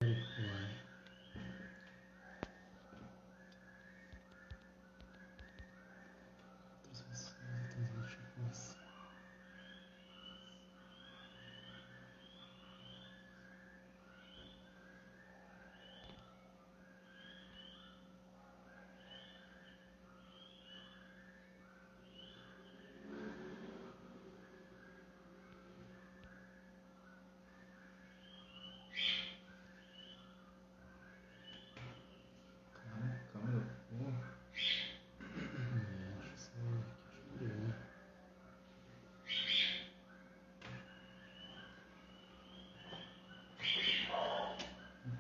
misericórdia.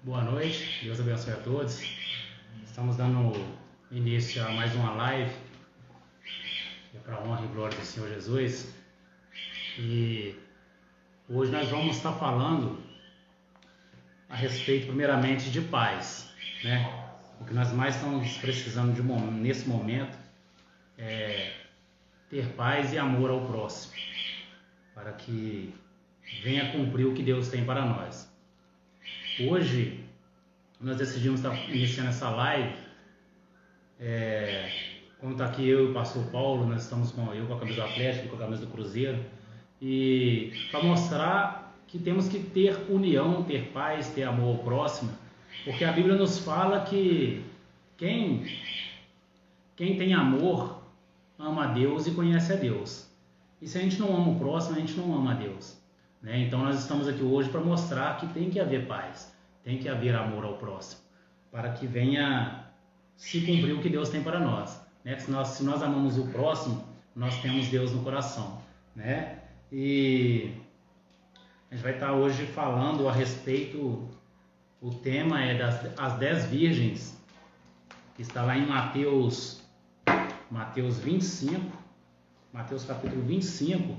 Boa noite, Deus abençoe a todos. Estamos dando início a mais uma live, para a honra e glória do Senhor Jesus. E hoje nós vamos estar falando a respeito, primeiramente, de paz, né? O que nós mais estamos precisando nesse momento é ter paz e amor ao próximo, para que venha cumprir o que Deus tem para nós. Hoje, nós decidimos estar iniciando essa live, como está aqui eu e o pastor Paulo, nós estamos com a camisa do Atlético, com a camisa do Cruzeiro, e para mostrar que temos que ter união, ter paz, ter amor ao próximo, porque a Bíblia nos fala que quem tem amor ama a Deus e conhece a Deus. E se a gente não ama o próximo, a gente não ama a Deus, né? Então nós estamos aqui hoje para mostrar que tem que haver paz, tem que haver amor ao próximo, para que venha se cumprir o que Deus tem para nós, né? Se nós amamos o próximo, nós temos Deus no coração, né? E a gente vai estar hoje falando a respeito, o tema é as 10 virgens, que está lá em Mateus 25, Mateus capítulo 25,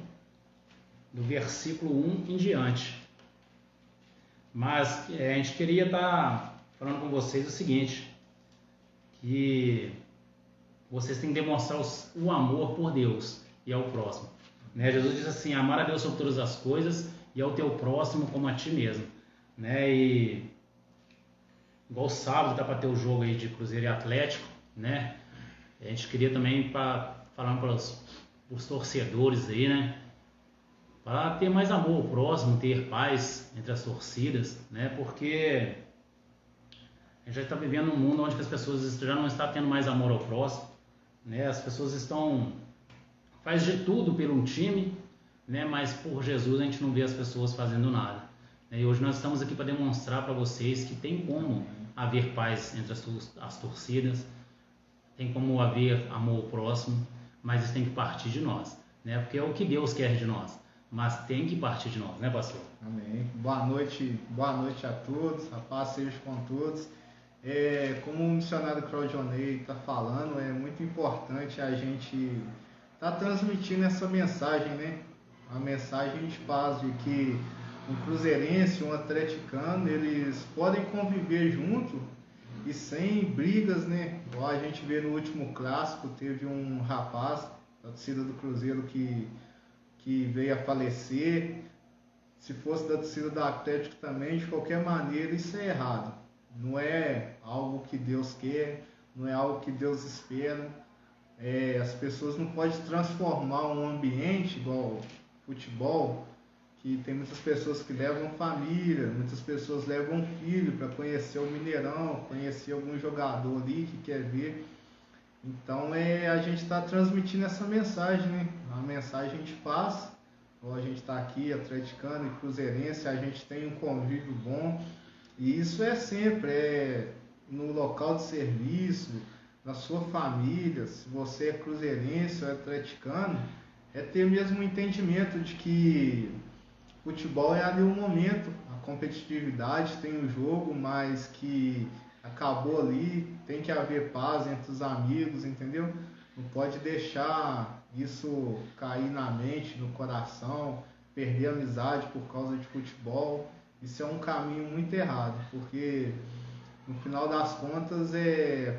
do versículo 1 em diante. Mas a gente queria estar falando com vocês o seguinte, que vocês têm que demonstrar o amor por Deus e ao próximo, né? Jesus diz assim: amar a Deus sobre todas as coisas e ao teu próximo como a ti mesmo, né? E igual sábado tá para ter o jogo aí de Cruzeiro e Atlético, né? A gente queria também falando para os torcedores aí, né? Para ter mais amor ao próximo, ter paz entre as torcidas, né? Porque a gente já está vivendo num mundo onde as pessoas já não estão tendo mais amor ao próximo, né? As pessoas faz de tudo pelo um time, né? Mas por Jesus a gente não vê as pessoas fazendo nada, né? E hoje nós estamos aqui para demonstrar para vocês que tem como haver paz entre as torcidas, tem como haver amor ao próximo, mas isso tem que partir de nós, né? Porque é o que Deus quer de nós, mas tem que partir de nós, né, pastor? Amém. Boa noite a todos, a paz seja com todos. Como o missionário Claudionei está falando, é muito importante a gente estar transmitindo essa mensagem, né? A mensagem de paz, de que um cruzeirense, um atleticano, eles podem conviver junto e sem brigas, né? Igual a gente vê no último clássico, teve um rapaz da torcida do Cruzeiro que veio a falecer. Se fosse da torcida do Atlético também, de qualquer maneira, isso é errado. Não é algo que Deus quer, não é algo que Deus espera. As pessoas não podem transformar um ambiente igual futebol, que tem muitas pessoas que levam família, muitas pessoas levam filho para conhecer o Mineirão, conhecer algum jogador ali que quer ver. Então a gente está transmitindo essa mensagem, né? Uma mensagem de paz. A gente está aqui, atleticano e cruzeirense, a gente tem um convívio bom. E isso é sempre, no local de serviço, na sua família, se você é cruzeirense ou é atleticano, é ter mesmo um entendimento de que futebol é ali um momento, a competitividade tem o jogo, mas que acabou ali, tem que haver paz entre os amigos, entendeu? Não pode deixar isso cair na mente, no coração, perder a amizade por causa de futebol. Isso é um caminho muito errado, porque no final das contas,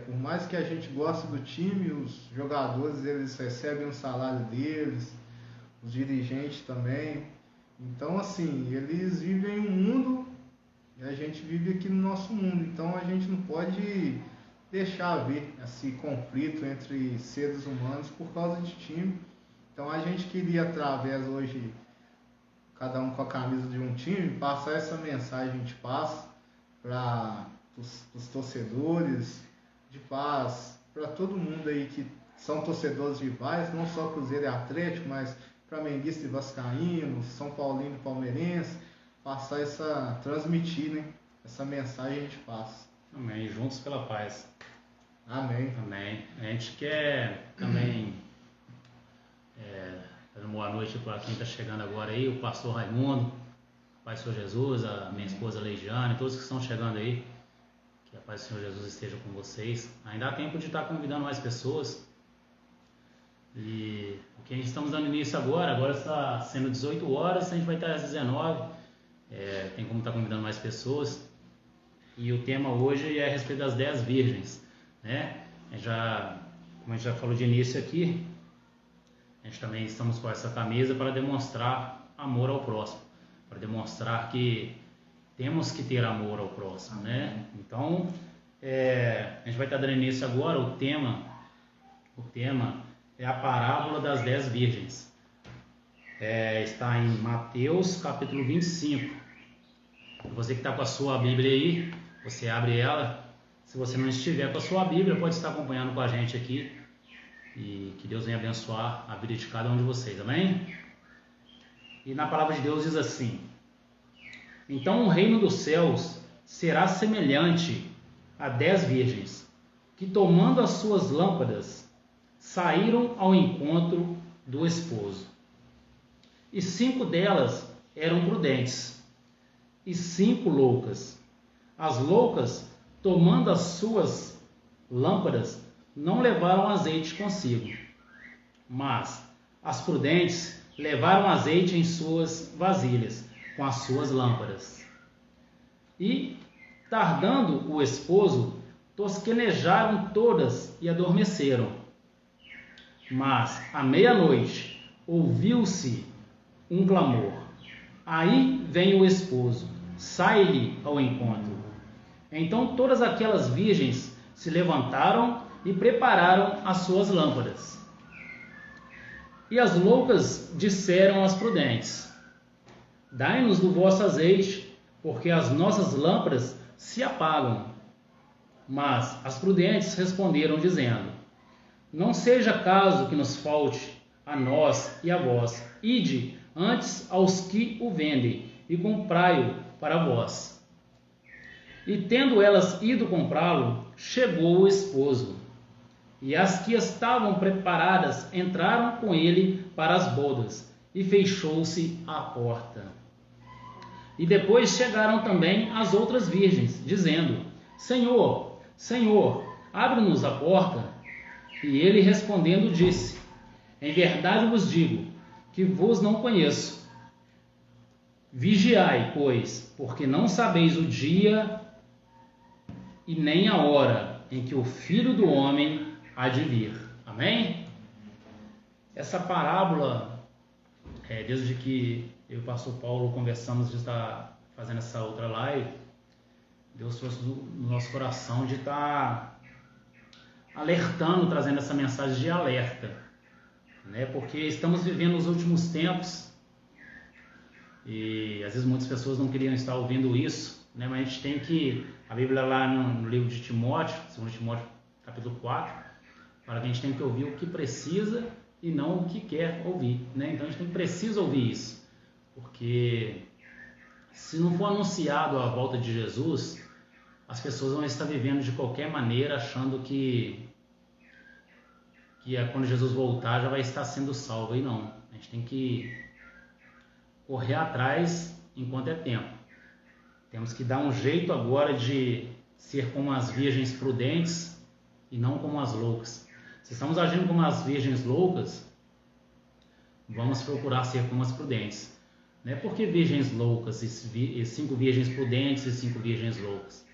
por mais que a gente goste do time, os jogadores eles recebem o salário deles, os dirigentes também. Então, assim, eles vivem um mundo E a gente vive aqui no nosso mundo, então a gente não pode deixar haver esse conflito entre seres humanos por causa de time. Então a gente queria, através hoje, cada um com a camisa de um time, passar essa mensagem de paz para os torcedores, de paz para todo mundo aí que são torcedores rivais, não só Cruzeiro e Atlético, mas flamenguista e vascaíno, São Paulino e palmeirense, passar transmitir, né, essa mensagem de paz. Amém. Juntos pela paz. Amém. Amém. A gente quer também dando boa noite para quem está chegando agora aí, o pastor Raimundo, Pai do Senhor Jesus, a minha esposa Leidiane, todos que estão chegando aí, que a paz do Senhor Jesus esteja com vocês. Ainda há tempo de estar convidando mais pessoas. E o que a gente estamos dando início agora está sendo 18 horas, a gente vai estar às 19. Tem como estar convidando mais pessoas. E o tema hoje é a respeito das 10 virgens, né? Como a gente já falou de início aqui, a gente também estamos com essa camisa para demonstrar amor ao próximo, para demonstrar que temos que ter amor ao próximo, né? Então, a gente vai estar dando início agora. O tema é a parábola das 10 virgens. Está em Mateus capítulo 25. Você que está com a sua Bíblia aí, você abre ela. Se você não estiver com a sua Bíblia, pode estar acompanhando com a gente aqui. E que Deus venha abençoar a vida de cada um de vocês, amém? E na palavra de Deus diz assim: então o reino dos céus será semelhante a 10 virgens, que tomando as suas lâmpadas, saíram ao encontro do esposo. E 5 delas eram prudentes, e 5 loucas. As loucas, tomando as suas lâmpadas, não levaram azeite consigo, mas as prudentes levaram azeite em suas vasilhas, com as suas lâmpadas. E, tardando o esposo, tosquenejaram todas e adormeceram. Mas, à meia-noite, ouviu-se um clamor: aí vem o esposo, sai-lhe ao encontro. Então todas aquelas virgens se levantaram e prepararam as suas lâmpadas. E as loucas disseram às prudentes: dai-nos do vosso azeite, porque as nossas lâmpadas se apagam. Mas as prudentes responderam, dizendo: não seja caso que nos falte a nós e a vós. Ide antes aos que o vendem e comprai-o para vós. E tendo elas ido comprá-lo, chegou o esposo. E as que estavam preparadas entraram com ele para as bodas, e fechou-se a porta. E depois chegaram também as outras virgens, dizendo: Senhor, Senhor, abre-nos a porta. E ele respondendo disse: em verdade vos digo, que vos não conheço. Vigiai, pois, porque não sabeis o dia e nem a hora em que o Filho do Homem há de vir. Amém? Essa parábola, desde que eu e o pastor Paulo conversamos de estar fazendo essa outra live, Deus trouxe no nosso coração de estar alertando, trazendo essa mensagem de alerta, né? Porque estamos vivendo os últimos tempos e às vezes muitas pessoas não queriam estar ouvindo isso, né? Mas a gente tem que, a Bíblia lá no livro de Timóteo, 2 Timóteo capítulo 4, fala que a gente tem que ouvir o que precisa e não o que quer ouvir, né? Então a gente precisa ouvir isso, porque se não for anunciado a volta de Jesus, as pessoas vão estar vivendo de qualquer maneira, achando que quando Jesus voltar já vai estar sendo salvo. E não, a gente tem que correr atrás enquanto é tempo. Temos que dar um jeito agora de ser como as virgens prudentes e não como as loucas. Se estamos agindo como as virgens loucas, vamos procurar ser como as prudentes. Não é porque virgens loucas e 5 virgens prudentes e 5 virgens loucas.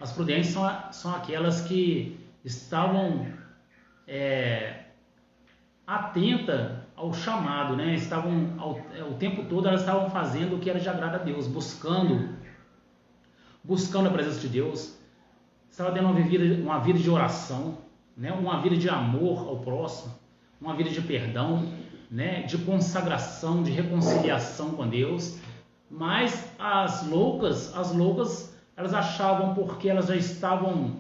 As prudentes são aquelas que estavam atentas ao chamado, né? Estavam o tempo todo elas estavam fazendo o que era de agrado a Deus, buscando buscando a presença de Deus, estava tendo uma vida de oração, né? Uma vida de amor ao próximo, uma vida de perdão, né? De consagração, de reconciliação com Deus. Mas as loucas, elas achavam, porque elas já estavam,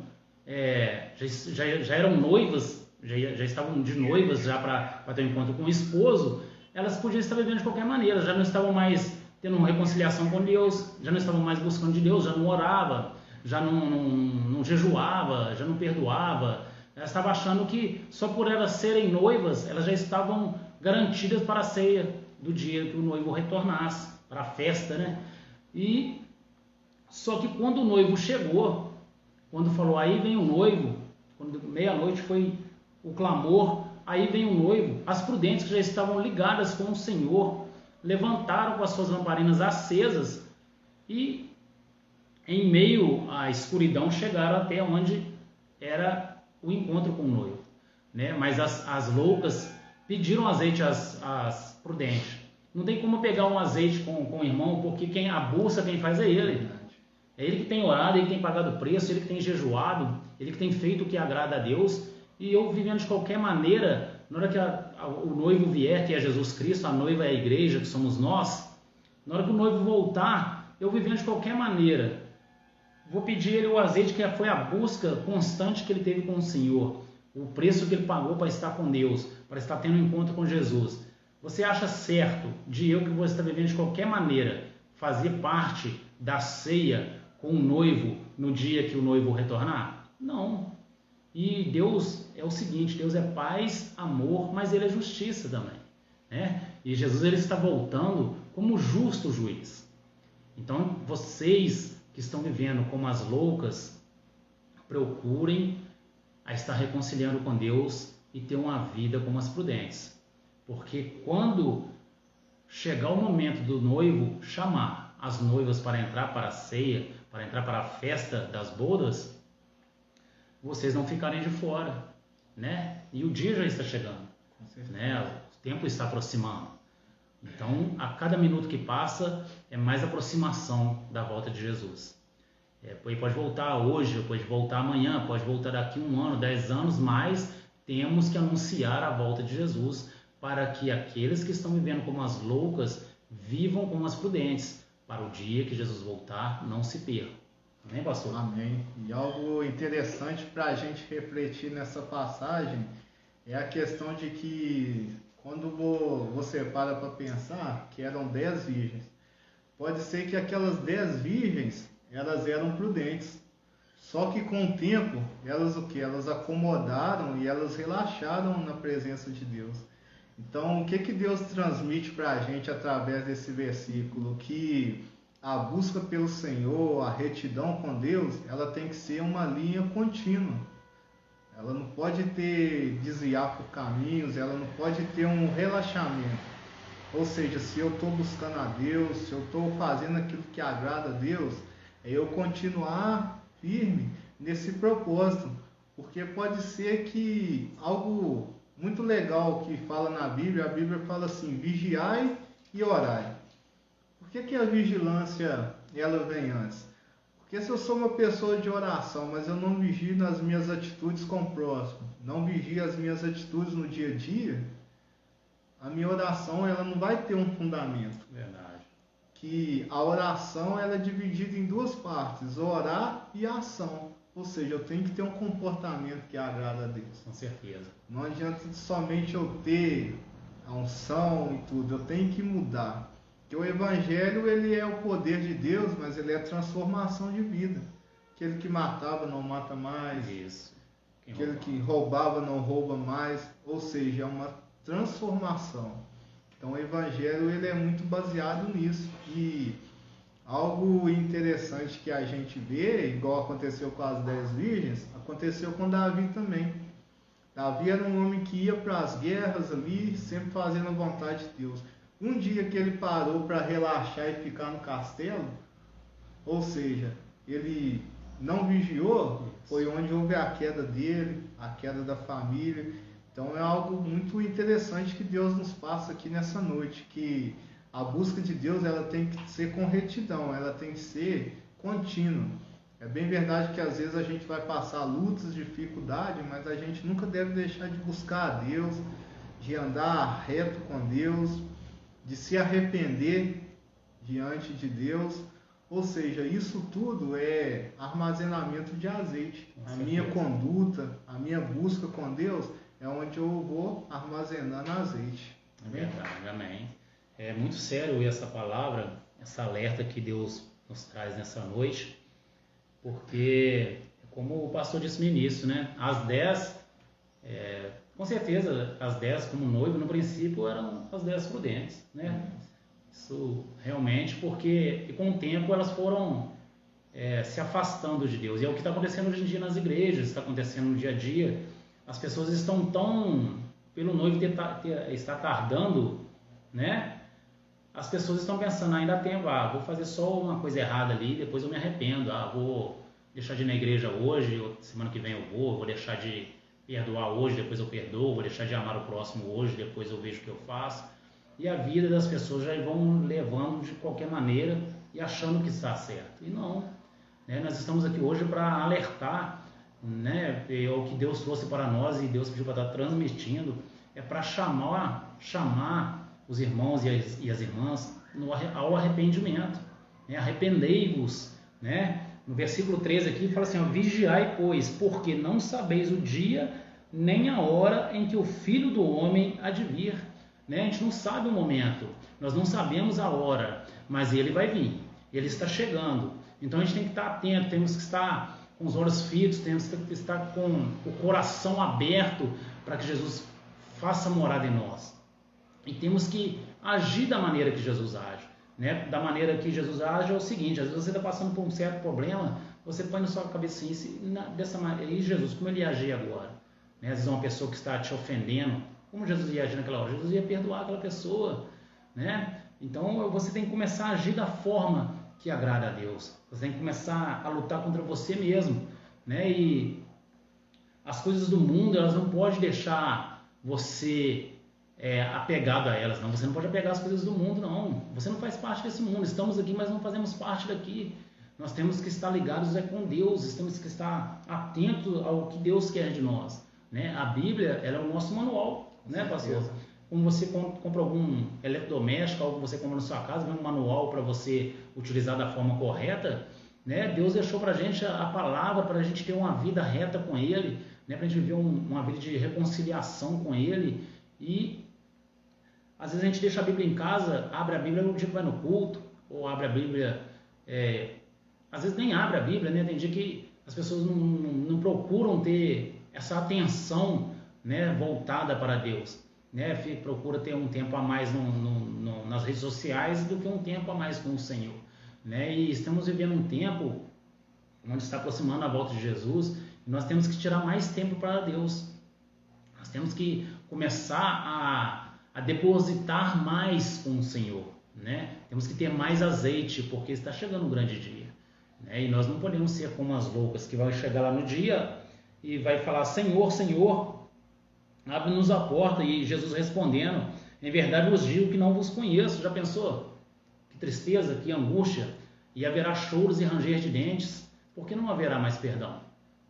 já eram noivas, já estavam de noivas já para ter um encontro com o esposo, elas podiam estar vivendo de qualquer maneira, já não estavam mais tendo uma reconciliação com Deus, já não estavam mais buscando de Deus, já não orava, já não jejuava, já não perdoava. Elas estavam achando que só por elas serem noivas, elas já estavam garantidas para a ceia do dia que o noivo retornasse, para a festa, né? E só que quando o noivo chegou, quando falou, aí vem o noivo, quando meia-noite foi o clamor, aí vem o noivo, as prudentes que já estavam ligadas com o Senhor, levantaram com as suas lamparinas acesas e em meio à escuridão chegaram até onde era o encontro com o noivo, né? Mas as loucas pediram azeite às prudentes. Não tem como pegar um azeite com o irmão, porque quem faz é ele. É ele que tem orado, ele que tem pagado o preço, ele que tem jejuado, ele que tem feito o que agrada a Deus. E eu vivendo de qualquer maneira, na hora que o noivo vier, que é Jesus Cristo, a noiva é a igreja, que somos nós, na hora que o noivo voltar, eu vivendo de qualquer maneira, vou pedir ele o azeite, que foi a busca constante que ele teve com o Senhor, o preço que ele pagou para estar com Deus, para estar tendo um encontro com Jesus. Você acha certo de eu, que você está vivendo de qualquer maneira, fazer parte da ceia com o noivo no dia que o noivo retornar? Não. E Deus é o seguinte, Deus é paz, amor, mas Ele é justiça também, né? E Jesus, ele está voltando como justo juiz. Então, vocês que estão vivendo como as loucas, procurem a estar reconciliando com Deus e ter uma vida como as prudentes. Porque quando chegar o momento do noivo chamar as noivas para entrar para a ceia, para entrar para a festa das bodas, vocês não ficarem de fora, né? E o dia já está chegando, né? O tempo está aproximando. Então, a cada minuto que passa, é mais aproximação da volta de Jesus. Pode voltar hoje, pode voltar amanhã, pode voltar daqui 1 ano, 10 anos, mas temos que anunciar a volta de Jesus, para que aqueles que estão vivendo como as loucas vivam como as prudentes, para o dia que Jesus voltar não se percam. Amém, pastor? Amém. E algo interessante para a gente refletir nessa passagem é a questão de que quando você para pensar que eram 10 virgens, pode ser que aquelas 10 virgens, elas eram prudentes. Só que com o tempo, elas acomodaram e elas relaxaram na presença de Deus. Então, o que Deus transmite para a gente através desse versículo? Que a busca pelo Senhor, a retidão com Deus, ela tem que ser uma linha contínua. Ela não pode desviar por caminhos, ela não pode ter um relaxamento. Ou seja, se eu estou buscando a Deus, se eu estou fazendo aquilo que agrada a Deus, é eu continuar firme nesse propósito. Porque pode ser que algo muito legal que fala na Bíblia, a Bíblia fala assim, vigiai e orai. Por que a vigilância ela vem antes? Porque se eu sou uma pessoa de oração, mas eu não vigio nas minhas atitudes com o próximo, não vigio as minhas atitudes no dia a dia, a minha oração ela não vai ter um fundamento. Verdade. Que a oração ela é dividida em 2 partes, orar e ação. Ou seja, eu tenho que ter um comportamento que agrada a Deus. Com certeza. Não adianta somente eu ter a unção e tudo, eu tenho que mudar. Porque o Evangelho ele é o poder de Deus, mas ele é a transformação de vida. Aquele que matava não mata mais. Isso. Aquele que roubava não rouba mais. Ou seja, é uma transformação. Então o Evangelho ele é muito baseado nisso. E algo interessante que a gente vê, igual aconteceu com as 10 virgens, aconteceu com Davi também. Davi era um homem que ia para as guerras ali, sempre fazendo a vontade de Deus. Um dia que ele parou para relaxar e ficar no castelo, ou seja, ele não vigiou, foi onde houve a queda dele, a queda da família. Então é algo muito interessante que Deus nos passa aqui nessa noite, que a busca de Deus ela tem que ser com retidão, ela tem que ser contínuo. É bem verdade que às vezes a gente vai passar lutas, dificuldades, mas a gente nunca deve deixar de buscar a Deus, de andar reto com Deus, de se arrepender diante de Deus. Ou seja, isso tudo é armazenamento de azeite. A minha conduta, a minha busca com Deus é onde eu vou armazenando azeite. É verdade, amém. É muito sério essa palavra, essa alerta que Deus nos traz nessa noite, porque, como o pastor disse no início, né? As 10, com certeza, as 10 como noivo, no princípio, eram as 10 prudentes, né? Isso realmente, porque com o tempo elas foram se afastando de Deus. E é o que está acontecendo hoje em dia nas igrejas, está acontecendo no dia a dia. As pessoas estão tão, pelo noivo estar tardando, né? As pessoas estão pensando, ainda há tempo, vou fazer só uma coisa errada ali, depois eu me arrependo, vou deixar de ir na igreja hoje, semana que vem eu vou deixar de perdoar hoje, depois eu perdoo, vou deixar de amar o próximo hoje, depois eu vejo o que eu faço. E a vida das pessoas já vão levando de qualquer maneira e achando que está certo. E não, né? Nós estamos aqui hoje para alertar, né? É o que Deus trouxe para nós e Deus pediu para estar transmitindo, é para chamar os irmãos e as irmãs ao arrependimento, né? Arrependei-vos, né? No versículo 13 aqui fala assim, vigiai, pois, porque não sabeis o dia nem a hora em que o Filho do Homem há de vir. Né? A gente não sabe o momento, nós não sabemos a hora, mas ele vai vir, ele está chegando. Então a gente tem que estar atento, temos que estar com os olhos fixos, temos que estar com o coração aberto para que Jesus faça morada em nós. E temos que agir da maneira que Jesus age. Né? Da maneira que Jesus age é o seguinte, às vezes você está passando por um certo problema, você põe na sua cabeça assim, dessa maneira, e Jesus, como ele ia agir agora? Né? Às vezes uma pessoa que está te ofendendo, como Jesus ia agir naquela hora? Jesus ia perdoar aquela pessoa, né? Então você tem que começar a agir da forma que agrada a Deus. Você tem que começar a lutar contra você mesmo, né? E as coisas do mundo, elas não podem deixar você apegado a elas, não. Você não pode apegar as coisas do mundo, não. Você não faz parte desse mundo. Estamos aqui, mas não fazemos parte daqui. Nós temos que estar ligados com Deus, temos que estar atentos ao que Deus quer de nós, né? A Bíblia, ela é o nosso manual, né, pastor? Como você compra algum eletrodoméstico, algo que você compra na sua casa, vem um manual para você utilizar da forma correta, né? Deus deixou para a gente a palavra para a gente ter uma vida reta com Ele, né? Para a gente viver uma vida de reconciliação com Ele. E às vezes a gente deixa a Bíblia em casa, abre a Bíblia no dia que vai no culto, ou abre a Bíblia, às vezes nem abre a Bíblia, né? Tem dia que as pessoas não procuram ter essa atenção, né, voltada para Deus, né? Procura ter um tempo a mais nas redes sociais do que um tempo a mais com o Senhor, né? E estamos vivendo um tempo onde está aproximando a volta de Jesus e nós temos que tirar mais tempo para Deus. Nós temos que começar a depositar mais com o Senhor, né? Temos que ter mais azeite, porque está chegando um grande dia, né? E nós não podemos ser como as loucas que vão chegar lá no dia e vai falar, Senhor, Senhor, abre-nos a porta. E Jesus respondendo, em verdade vos digo que não vos conheço. Já pensou? Que tristeza, que angústia. E haverá choros e ranger de dentes, porque não haverá mais perdão.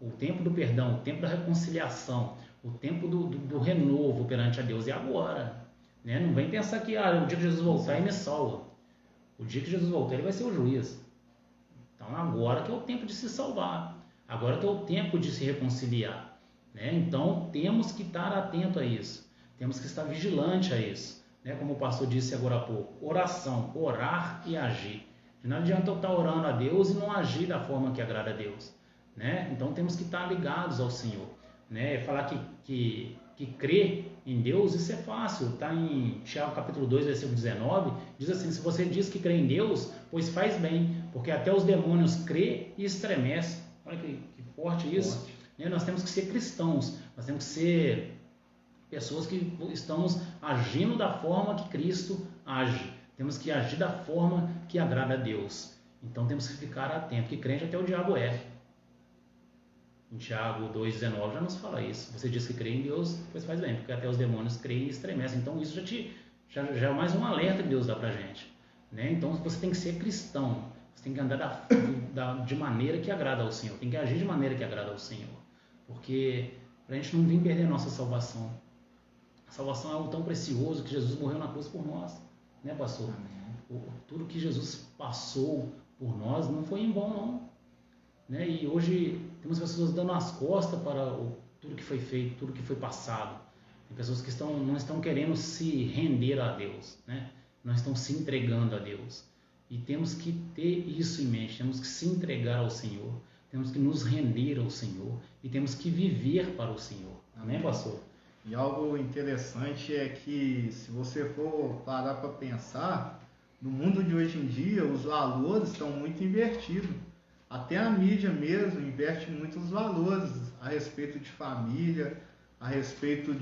O tempo do perdão, o tempo da reconciliação, o tempo do renovo perante a Deus é agora, né? Não vem pensar que o dia que Jesus voltar ele me salva. O dia que Jesus voltar ele vai ser o juiz. Então agora que é o tempo de se salvar, agora que é o tempo de se reconciliar, né? Então temos que estar atento a isso, temos que estar vigilante a isso, né? Como o pastor disse agora há pouco, oração, orar e agir. Não adianta eu estar orando a Deus e não agir da forma que agrada a Deus, né? Então temos que estar ligados ao Senhor, né? Falar que crê em Deus, isso é fácil. Está em Tiago capítulo 2, versículo 19, diz assim, se você diz que crê em Deus, pois faz bem, porque até os demônios crê e estremecem. Olha que forte isso. Né? Nós temos que ser cristãos, nós temos que ser pessoas que estamos agindo da forma que Cristo age, temos que agir da forma que agrada a Deus. Então temos que ficar atentos, que crente até o diabo é. Em Tiago 2,19 já nos fala isso. Você diz que crê em Deus, pois faz bem, porque até os demônios creem e estremecem. Então isso já é mais um alerta que Deus dá pra gente, né? Então você tem que ser cristão, Você tem que andar de maneira que agrada ao Senhor. Tem que agir de maneira que agrada ao Senhor. Porque para a gente não vir perder a nossa salvação. A salvação é algo tão precioso que Jesus morreu na cruz por nós. Né, pastor? Tudo que Jesus passou por nós não foi em vão, não. Né? E hoje temos pessoas dando as costas para tudo que foi feito, tudo que foi passado. Tem pessoas que não estão querendo se render a Deus, né? Não estão se entregando a Deus. E temos que ter isso em mente, temos que se entregar ao Senhor, temos que nos render ao Senhor e temos que viver para o Senhor. Amém, pastor? E algo interessante é que, se você for parar para pensar, no mundo de hoje em dia, os valores estão muito invertidos. Até a mídia mesmo inverte muitos valores a respeito de família, a respeito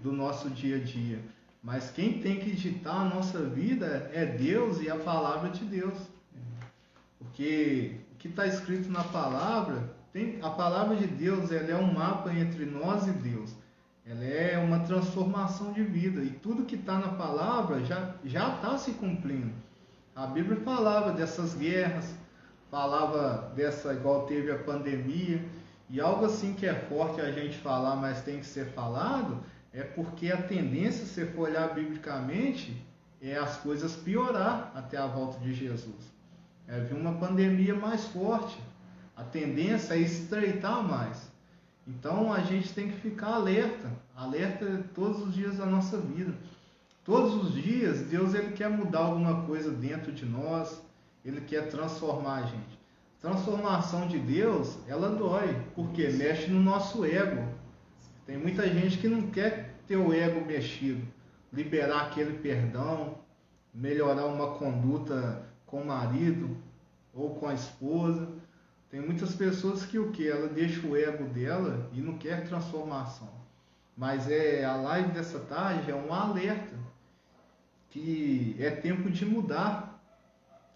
do nosso dia a dia. Mas quem tem que ditar a nossa vida é Deus e a palavra de Deus. Porque o que está escrito na palavra, a palavra de Deus, ela é um mapa entre nós e Deus. Ela é uma transformação de vida. E tudo que está na palavra já está se cumprindo. A Bíblia falava dessas guerras, falava dessa, igual teve a pandemia. E algo assim que é forte a gente falar, mas tem que ser falado, é porque a tendência, se você for olhar biblicamente, é as coisas piorar até a volta de Jesus. É vir uma pandemia mais forte. A tendência é estreitar mais. Então a gente tem que ficar alerta todos os dias da nossa vida. Todos os dias Deus ele quer mudar alguma coisa dentro de nós, Ele quer transformar a gente. Transformação de Deus, ela dói, porque mexe no nosso ego. Tem muita gente que não quer ter o ego mexido, liberar aquele perdão, melhorar uma conduta com o marido ou com a esposa. Tem muitas pessoas que ela deixa o ego dela e não quer transformação. Mas a live dessa tarde é um alerta que é tempo de mudar.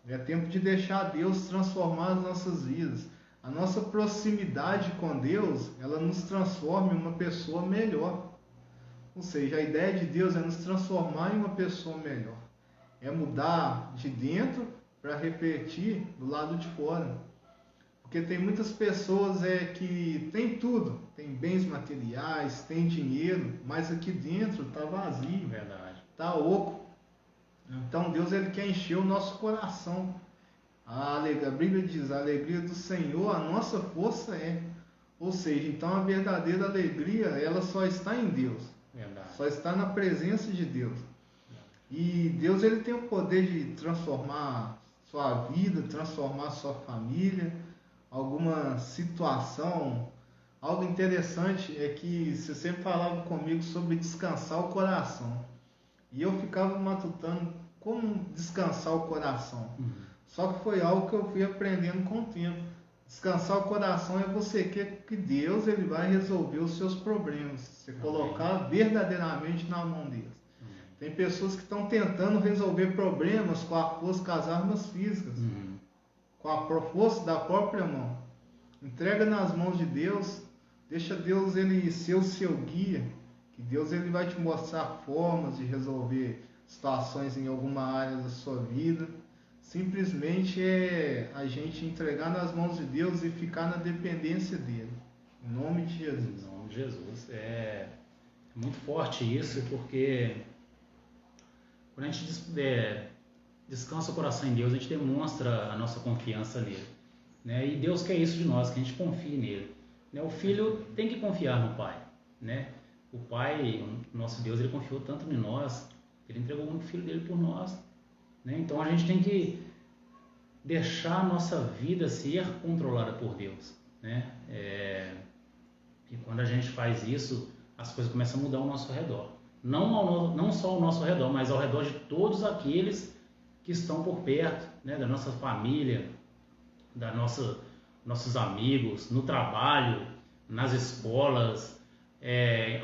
É tempo de deixar Deus transformar as nossas vidas. A nossa proximidade com Deus, ela nos transforma em uma pessoa melhor. Ou seja, a ideia de Deus é nos transformar em uma pessoa melhor. É mudar de dentro para refletir do lado de fora. Porque tem muitas pessoas que tem tudo, tem bens materiais, tem dinheiro, mas aqui dentro está vazio, está oco. Então Deus ele quer encher o nosso coração. A Bíblia diz, a alegria do Senhor, a nossa força é. Ou seja, então a verdadeira alegria, ela só está em Deus. Só está na presença de Deus. E Deus ele tem o poder de transformar sua vida, transformar sua família, alguma situação. Algo interessante é que você sempre falava comigo sobre descansar o coração. E eu ficava matutando como descansar o coração. Só que foi algo que eu fui aprendendo com o tempo. Descansar o coração é você que Deus ele vai resolver os seus problemas. Você colocar verdadeiramente na mão deles. Tem pessoas que estão tentando resolver problemas com a força das armas físicas. Com a força da própria mão. Entrega nas mãos de Deus. Deixa Deus ele ser o seu guia. Que Deus ele vai te mostrar formas de resolver situações em alguma área da sua vida. Simplesmente é a gente entregar nas mãos de Deus e ficar na dependência dele. Em nome de Jesus. Em nome de Jesus. É muito forte isso, porque quando a gente descansa o coração em Deus, a gente demonstra a nossa confiança nele. Né? E Deus quer isso de nós, que a gente confie nele. Né? O filho tem que confiar no pai. Né? O Pai, o nosso Deus, ele confiou tanto em nós, ele entregou o filho dele por nós. Né? Então a gente tem que deixar a nossa vida ser controlada por Deus. Né? E quando a gente faz isso, as coisas começam a mudar ao nosso redor. Não só ao nosso redor, mas ao redor de todos aqueles que estão por perto, né? Da nossa família, nossos amigos, no trabalho, nas escolas.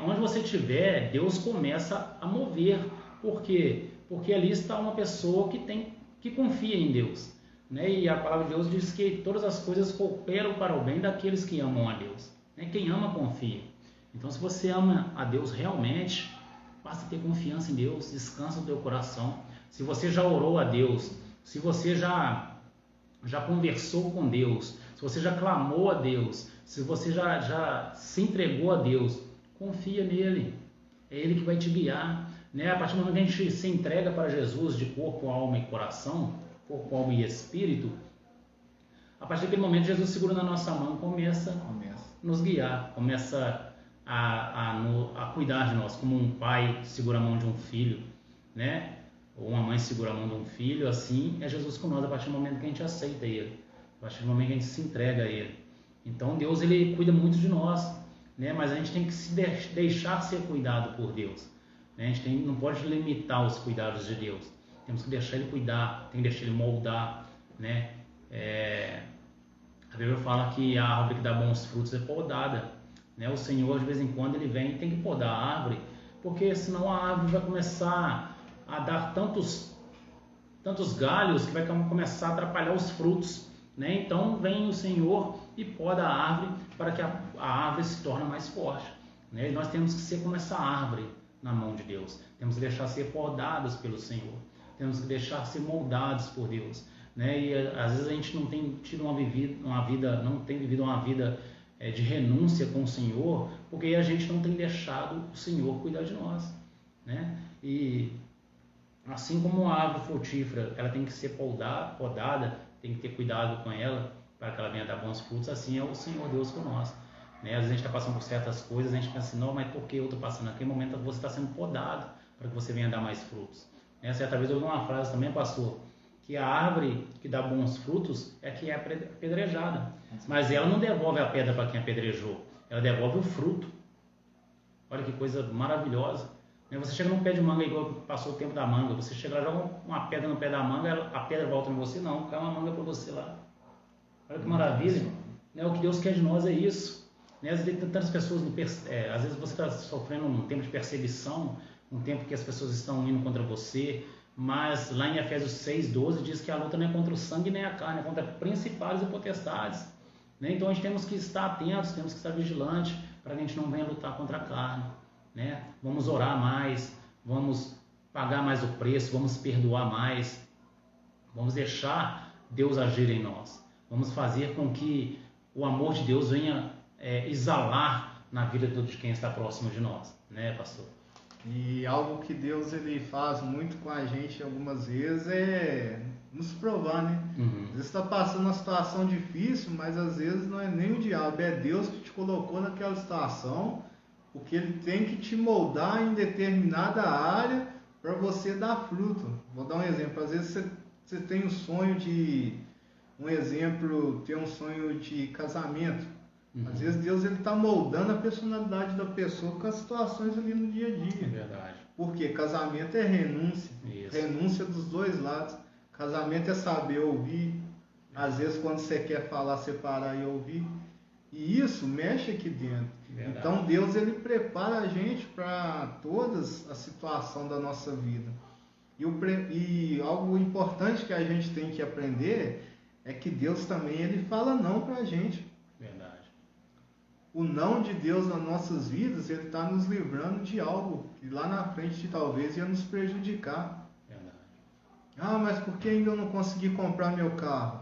Onde você estiver, Deus começa a mover. Por quê? Porque ali está uma pessoa que confia em Deus. Né? E a palavra de Deus diz que todas as coisas cooperam para o bem daqueles que amam a Deus. Né? Quem ama, confia. Então, se você ama a Deus realmente, basta ter confiança em Deus, descansa no teu coração. Se você já orou a Deus, se você já já conversou com Deus, se você já clamou a Deus, se você já se entregou a Deus, confia nele. É Ele que vai te guiar. Né? A partir do momento que a gente se entrega para Jesus de corpo, alma e coração, corpo, alma e espírito, a partir daquele momento Jesus segura na nossa mão, começa a nos guiar, começa a cuidar de nós, como um pai segura a mão de um filho, né? Ou uma mãe segura a mão de um filho, assim é Jesus com nós a partir do momento que a gente aceita Ele, a partir do momento que a gente se entrega a Ele. Então Deus, Ele cuida muito de nós, né? Mas a gente tem que se deixar ser cuidado por Deus, né? A gente não pode limitar os cuidados de Deus, temos que deixar Ele cuidar, tem que deixar Ele moldar, né? A Bíblia fala que a árvore que dá bons frutos é podada, né? O Senhor de vez em quando Ele vem e tem que podar a árvore, porque senão a árvore vai começar a dar tantos galhos que vai começar a atrapalhar os frutos, né? Então vem o Senhor e poda a árvore para que a árvore se torne mais forte, né? E nós temos que ser como essa árvore na mão de Deus, temos que deixar ser podados pelo Senhor, temos que deixar ser moldados por Deus, né? E às vezes a gente não tem tido não tem vivido uma vida de renúncia com o Senhor, porque a gente não tem deixado o Senhor cuidar de nós, né? E assim como uma árvore frutífera, ela tem que ser podada, tem que ter cuidado com ela para que ela venha dar bons frutos, assim é o Senhor Deus com nós, né? Às vezes a gente está passando por certas coisas, a gente pensa assim, não, mas por que eu estou passando? Naquele momento você está sendo podado para que você venha dar mais frutos, né? Certa vez eu ouvi uma frase também, pastor, que a árvore que dá bons frutos é que é apedrejada, mas ela não devolve a pedra para quem apedrejou, ela devolve o fruto. Olha que coisa maravilhosa. Você chega num pé de manga, igual passou o tempo da manga, você chega lá, joga uma pedra no pé da manga, a pedra volta em você, não, cai uma manga para você lá. Olha que maravilha. O que Deus quer de nós é isso. Às vezes tem tantas pessoas, às vezes você está sofrendo um tempo de perseguição, um tempo que as pessoas estão indo contra você, mas lá em Efésios 6:12 diz que a luta não é contra o sangue nem a carne, é contra principados e potestades, né? Então a gente temos que estar atentos, temos que estar vigilantes para que a gente não venha lutar contra a carne, né? Vamos orar mais, vamos pagar mais o preço, vamos perdoar mais, vamos deixar Deus agir em nós, vamos fazer com que o amor de Deus venha exalar na vida de quem está próximo de nós, né, pastor? E algo que Deus ele faz muito com a gente algumas vezes é nos provar, né? Às vezes está passando uma situação difícil, mas às vezes não é nem o diabo, é Deus que te colocou naquela situação, porque Ele tem que te moldar em determinada área para você dar fruto. Vou dar um exemplo. Às vezes você tem um sonho ter um sonho de casamento. Às vezes Deus está moldando a personalidade da pessoa com as situações ali no dia a dia. É verdade. Porque casamento é renúncia. Isso. Renúncia dos dois lados. Casamento é saber ouvir. Às vezes quando você quer falar, separar e ouvir. E isso mexe aqui dentro. Verdade. Então Deus ele prepara a gente para todas as situações da nossa vida. E algo importante que a gente tem que aprender é que Deus também ele fala não para a gente. Verdade. O não de Deus nas nossas vidas, Ele está nos livrando de algo que lá na frente talvez ia nos prejudicar. Verdade. Mas por que ainda eu não consegui comprar meu carro?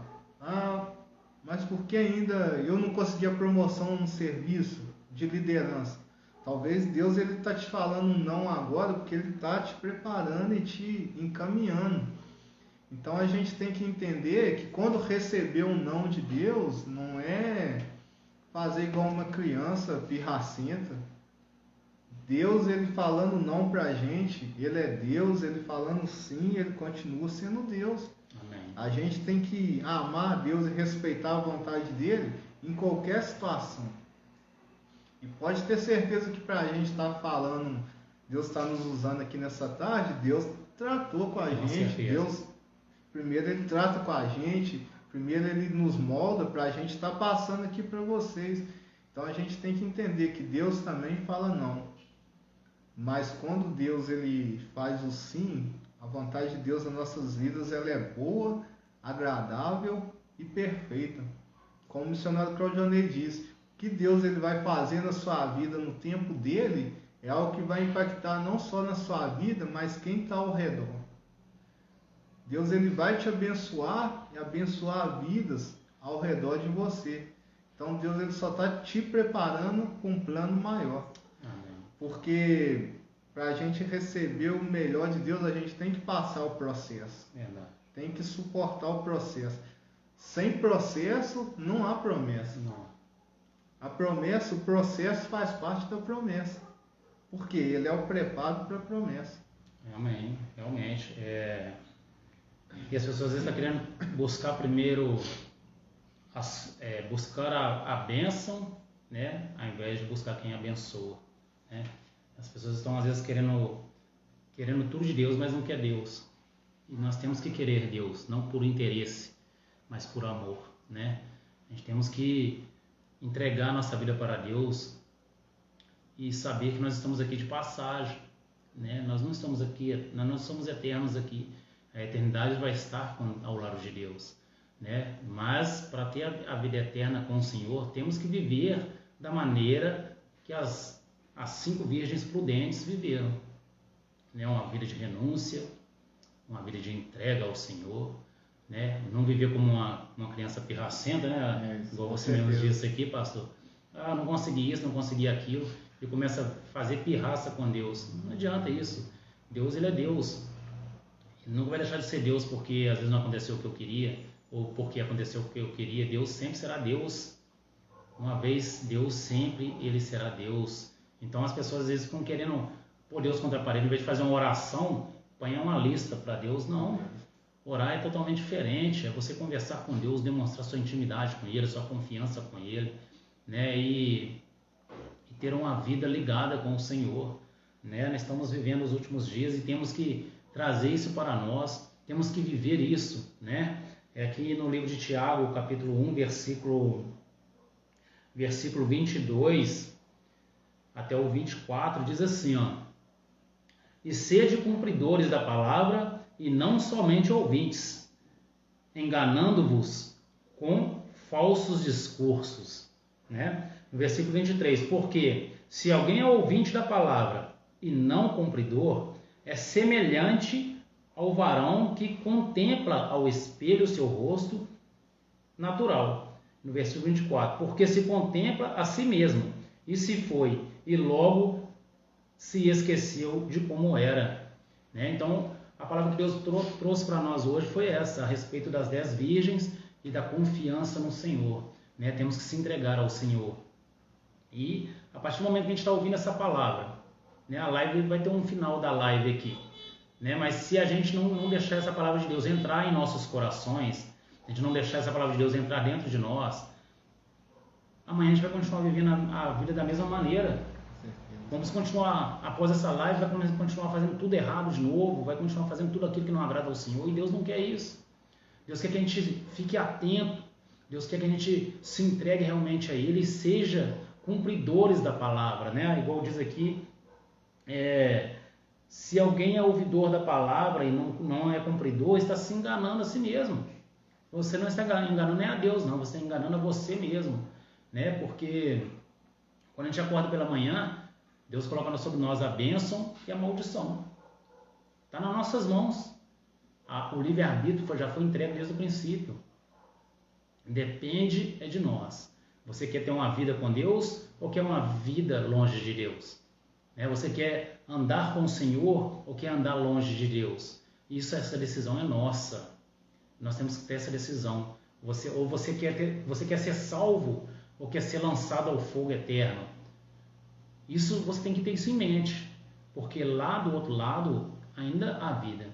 Mas por que ainda eu não consegui a promoção no serviço de liderança? Talvez Deus ele está te falando um não agora porque Ele está te preparando e te encaminhando. Então a gente tem que entender que quando receber um não de Deus, não é fazer igual uma criança pirracenta. Deus, Ele falando não pra gente, Ele é Deus, Ele falando sim, Ele continua sendo Deus. Amém. A gente tem que amar a Deus e respeitar a vontade dEle em qualquer situação. E pode ter certeza que pra gente estar falando, Deus está nos usando aqui nessa tarde, Deus tratou com a gente, Deus, primeiro Ele trata com a gente, primeiro Ele nos molda para a gente estar passando aqui para vocês. Então a gente tem que entender que Deus também fala não. Mas quando Deus ele faz o sim, a vontade de Deus nas nossas vidas ela é boa, agradável e perfeita. Como o missionário Claudionei diz, o que Deus ele vai fazer na sua vida no tempo dele é algo que vai impactar não só na sua vida, mas quem está ao redor. Deus ele vai te abençoar e abençoar vidas ao redor de você. Então Deus ele só está te preparando com um plano maior. Amém. Porque para a gente receber o melhor de Deus, a gente tem que passar o processo. Verdade. Tem que suportar o processo. Sem processo, não há promessa. Não. A promessa, o processo faz parte da promessa. Porque ele é o preparo para a promessa. Amém. Realmente. E as pessoas às vezes estão querendo buscar primeiro buscar a bênção, né? Ao invés de buscar quem abençoa, né? As pessoas estão às vezes querendo tudo de Deus, mas não quer Deus. E nós temos que querer Deus, não por interesse, mas por amor, né? A gente temos que entregar nossa vida para Deus e saber que nós estamos aqui de passagem, né? Nós não estamos aqui, nós não somos eternos aqui. A eternidade vai estar ao lado de Deus, né? Mas para ter a vida eterna com o Senhor, temos que viver da maneira que as 5 virgens prudentes viveram, né? Uma vida de renúncia, uma vida de entrega ao Senhor, né? Não viver como uma criança pirracenta, né? Igual você mesmo disse aqui, pastor. Não consegui isso, não consegui aquilo, e começa a fazer pirraça com Deus. Não adianta isso. Deus, ele é Deus. Ele não vai deixar de ser Deus porque às vezes não aconteceu o que eu queria, ou porque aconteceu o que eu queria. Deus sempre será Deus. Uma vez Deus, sempre ele será Deus. Então as pessoas às vezes ficam querendo pôr Deus contra a parede, em vez de fazer uma oração, põe uma lista para Deus. Não. Orar é totalmente diferente. É você conversar com Deus, demonstrar sua intimidade com Ele, sua confiança com Ele, né? E ter uma vida ligada com o Senhor, né? Nós estamos vivendo os últimos dias e temos que trazer isso para nós, temos que viver isso, né? Aqui no livro de Tiago, capítulo 1, versículo 22 até o 24, diz assim, ó: E sede cumpridores da palavra e não somente ouvintes, enganando-vos com falsos discursos, né? No versículo 23, porque se alguém é ouvinte da palavra e não cumpridor, é semelhante ao varão que contempla ao espelho o seu rosto natural. No versículo 24, porque se contempla a si mesmo, e se foi, e logo se esqueceu de como era, né? Então, a palavra que Deus trouxe para nós hoje foi essa, a respeito das 10 virgens e da confiança no Senhor, né? Temos que se entregar ao Senhor. E a partir do momento que a gente está ouvindo essa palavra, né, a live vai ter um final da live aqui, né? Mas se a gente não deixar essa palavra de Deus entrar em nossos corações, a gente não deixar essa palavra de Deus entrar dentro de nós, amanhã a gente vai continuar vivendo a vida da mesma maneira. Vamos continuar, após essa live, vai continuar fazendo tudo errado de novo, vai continuar fazendo tudo aquilo que não agrada ao Senhor, e Deus não quer isso. Deus quer que a gente fique atento, Deus quer que a gente se entregue realmente a Ele e seja cumpridores da palavra, né? Igual diz aqui, se alguém é ouvidor da palavra e não é cumpridor, está se enganando a si mesmo. Você não está enganando nem a Deus, não, você está enganando a você mesmo, né? Porque quando a gente acorda pela manhã, Deus coloca sobre nós a bênção e a maldição. Está nas nossas mãos. O livre-arbítrio já foi entregue desde o princípio. Depende de nós. Você quer ter uma vida com Deus ou quer uma vida longe de Deus? Você quer andar com o Senhor ou quer andar longe de Deus? Essa decisão é nossa. Nós temos que ter essa decisão. Você quer ser salvo ou quer ser lançado ao fogo eterno? Isso você tem que ter isso em mente, porque lá do outro lado ainda há vida.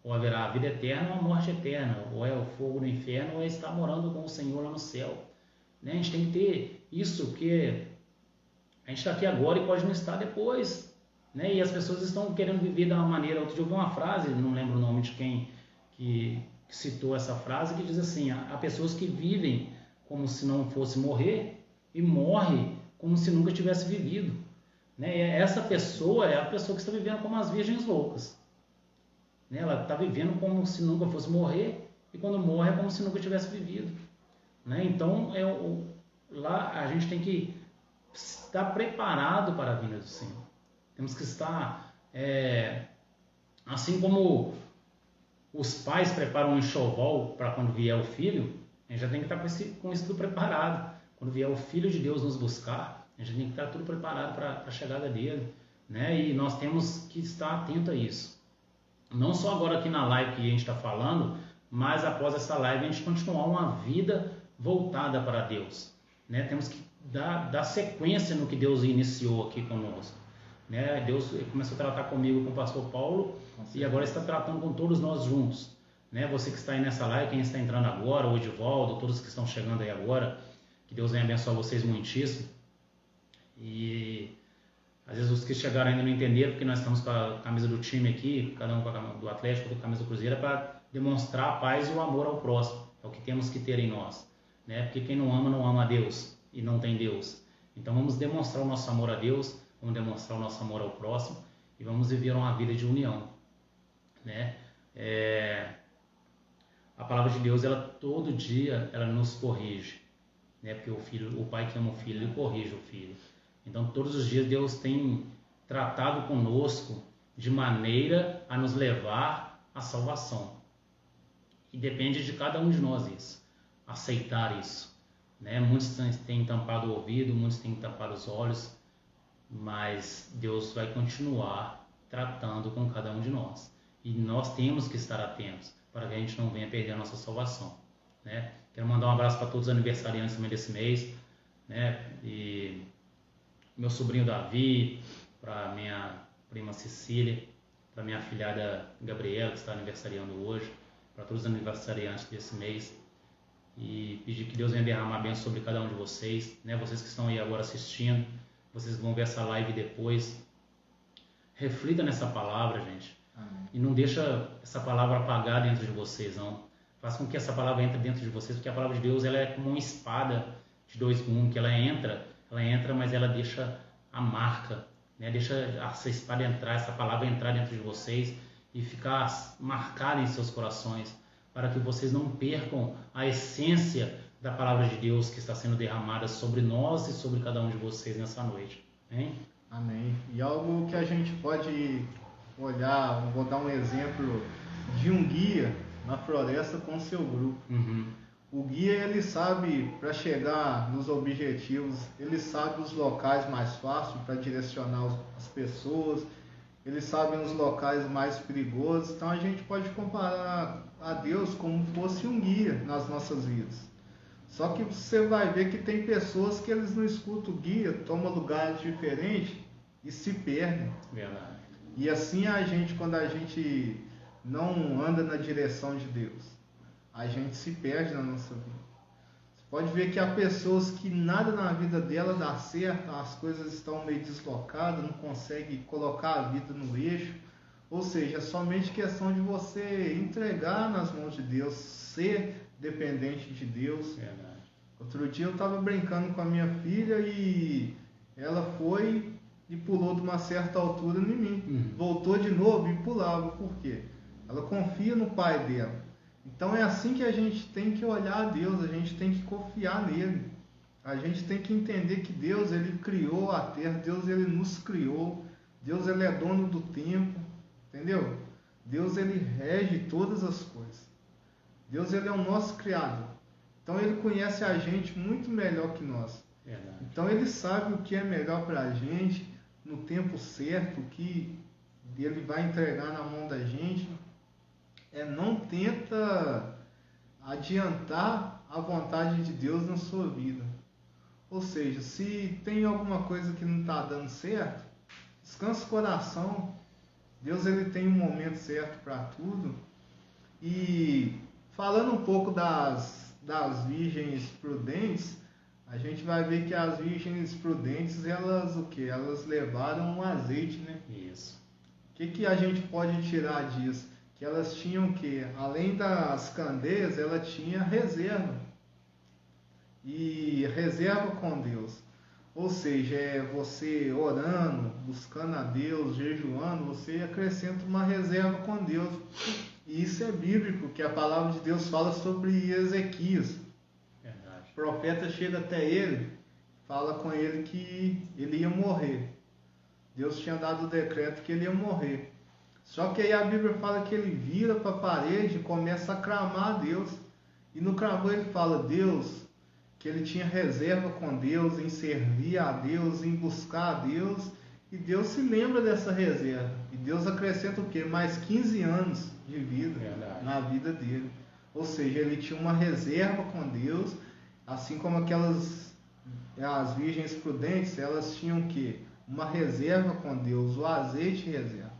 Ou haverá a vida eterna ou a morte eterna, ou é o fogo no inferno, ou é estar morando com o Senhor lá no céu. Né? A gente tem que ter isso, porque a gente está aqui agora e pode não estar depois. Né? E as pessoas estão querendo viver de uma maneira. Outro dia eu ouvi uma frase, não lembro o nome de quem que citou essa frase, que diz assim: há pessoas que vivem como se não fosse morrer e morrem como se nunca tivesse vivido. Né? E essa pessoa é a pessoa que está vivendo como as virgens loucas. Né? Ela está vivendo como se nunca fosse morrer e quando morre é como se nunca tivesse vivido. Né? Então, lá a gente tem que estar preparado para a vinda do Senhor. Temos que estar, assim como os pais preparam um enxoval para quando vier o filho, a gente já tem que estar com isso tudo preparado. Quando vier o Filho de Deus nos buscar, a gente tem que estar tudo preparado para a chegada dele, né? E nós temos que estar atento a isso. Não só agora aqui na live que a gente está falando, mas após essa live a gente continuar uma vida voltada para Deus, né? Temos que dar sequência no que Deus iniciou aqui conosco, né? Deus começou a tratar comigo, com o pastor Paulo, e agora está tratando com todos nós juntos, né? Você que está aí nessa live, quem está entrando agora, o Edivaldo, todos que estão chegando aí agora, que Deus venha abençoar vocês muitíssimo. E às vezes os que chegaram ainda não entenderam, porque nós estamos com a camisa do time aqui, cada um com a camisa do Atlético, com a camisa do Cruzeiro, é para demonstrar a paz e o amor ao próximo. É o que temos que ter em nós, né? Porque quem não ama a Deus e não tem Deus. Então vamos demonstrar o nosso amor a Deus, vamos demonstrar o nosso amor ao próximo e vamos viver uma vida de união, né? A palavra de Deus, ela todo dia ela nos corrige, né? Porque o pai que ama o filho, ele corrige o filho. Então todos os dias Deus tem tratado conosco de maneira a nos levar à salvação. E depende de cada um de nós isso, aceitar isso, né? Muitos têm tampado o ouvido, muitos têm tampado os olhos, mas Deus vai continuar tratando com cada um de nós. E nós temos que estar atentos para que a gente não venha perder a nossa salvação, né? Quero mandar um abraço para todos os aniversariantes também desse mês, né? E meu sobrinho Davi, para minha prima Cecília, para minha afilhada Gabriela, que está aniversariando hoje, para todos os aniversariantes desse mês, e pedir que Deus venha derramar bênção sobre cada um de vocês, né? Vocês que estão aí agora assistindo, vocês vão ver essa live depois, reflita nessa palavra, gente. Amém. E não deixa essa palavra apagar dentro de vocês, não. Faça com que essa palavra entre dentro de vocês, porque a palavra de Deus ela é como uma espada de dois gumes, que ela entra, mas ela deixa a marca, né? Deixa essa espada entrar, essa palavra entrar dentro de vocês e ficar marcada em seus corações, para que vocês não percam a essência da palavra de Deus que está sendo derramada sobre nós e sobre cada um de vocês nessa noite. Hein? Amém. E algo que a gente pode olhar, vou dar um exemplo de um guia na floresta com seu grupo. Uhum. O guia, ele sabe, para chegar nos objetivos, ele sabe os locais mais fáceis para direcionar as pessoas, ele sabe os locais mais perigosos. Então a gente pode comparar a Deus como fosse um guia nas nossas vidas. Só que você vai ver que tem pessoas que eles não escutam o guia, tomam lugares diferentes e se perdem. Verdade. E assim a gente, quando a gente não anda na direção de Deus, a gente se perde na nossa vida. Você pode ver que há pessoas que nada na vida dela dá certo, as coisas estão meio deslocadas, não consegue colocar a vida no eixo. Ou seja, é somente questão de você entregar nas mãos de Deus, ser dependente de Deus. Verdade. Outro dia eu estava brincando com a minha filha e ela foi e pulou de uma certa altura em mim. Uhum. Voltou de novo e pulava. Por quê? Ela confia no pai dela. Então é assim que a gente tem que olhar a Deus, a gente tem que confiar nele. A gente tem que entender que Deus, ele criou a terra, Deus, ele nos criou, Deus, ele é dono do tempo, entendeu? Deus, ele rege todas as coisas. Deus, ele é o nosso criador. Então ele conhece a gente muito melhor que nós. Verdade. Então ele sabe o que é melhor para a gente, no tempo certo, o que ele vai entregar na mão da gente. Não tenta adiantar a vontade de Deus na sua vida. Ou seja, se tem alguma coisa que não está dando certo, descansa o coração. Deus, ele tem um momento certo para tudo. E falando um pouco das virgens prudentes, a gente vai ver que as virgens prudentes, elas o quê? Elas levaram um azeite, né? Isso. O que a gente pode tirar disso? Que elas tinham que, além das candeias, ela tinha reserva. E reserva com Deus. Ou seja, você orando, buscando a Deus, jejuando, você acrescenta uma reserva com Deus. E isso é bíblico, que a palavra de Deus fala sobre Ezequias. Verdade. O profeta chega até ele, fala com ele que ele ia morrer. Deus tinha dado o decreto que ele ia morrer. Só que aí a Bíblia fala que ele vira para a parede e começa a clamar a Deus. E no clamor ele fala, Deus, que ele tinha reserva com Deus, em servir a Deus, em buscar a Deus. E Deus se lembra dessa reserva. E Deus acrescenta o quê? Mais 15 anos de vida na vida dele. Ou seja, ele tinha uma reserva com Deus, assim como as virgens prudentes, elas tinham o quê? Uma reserva com Deus, o azeite reserva.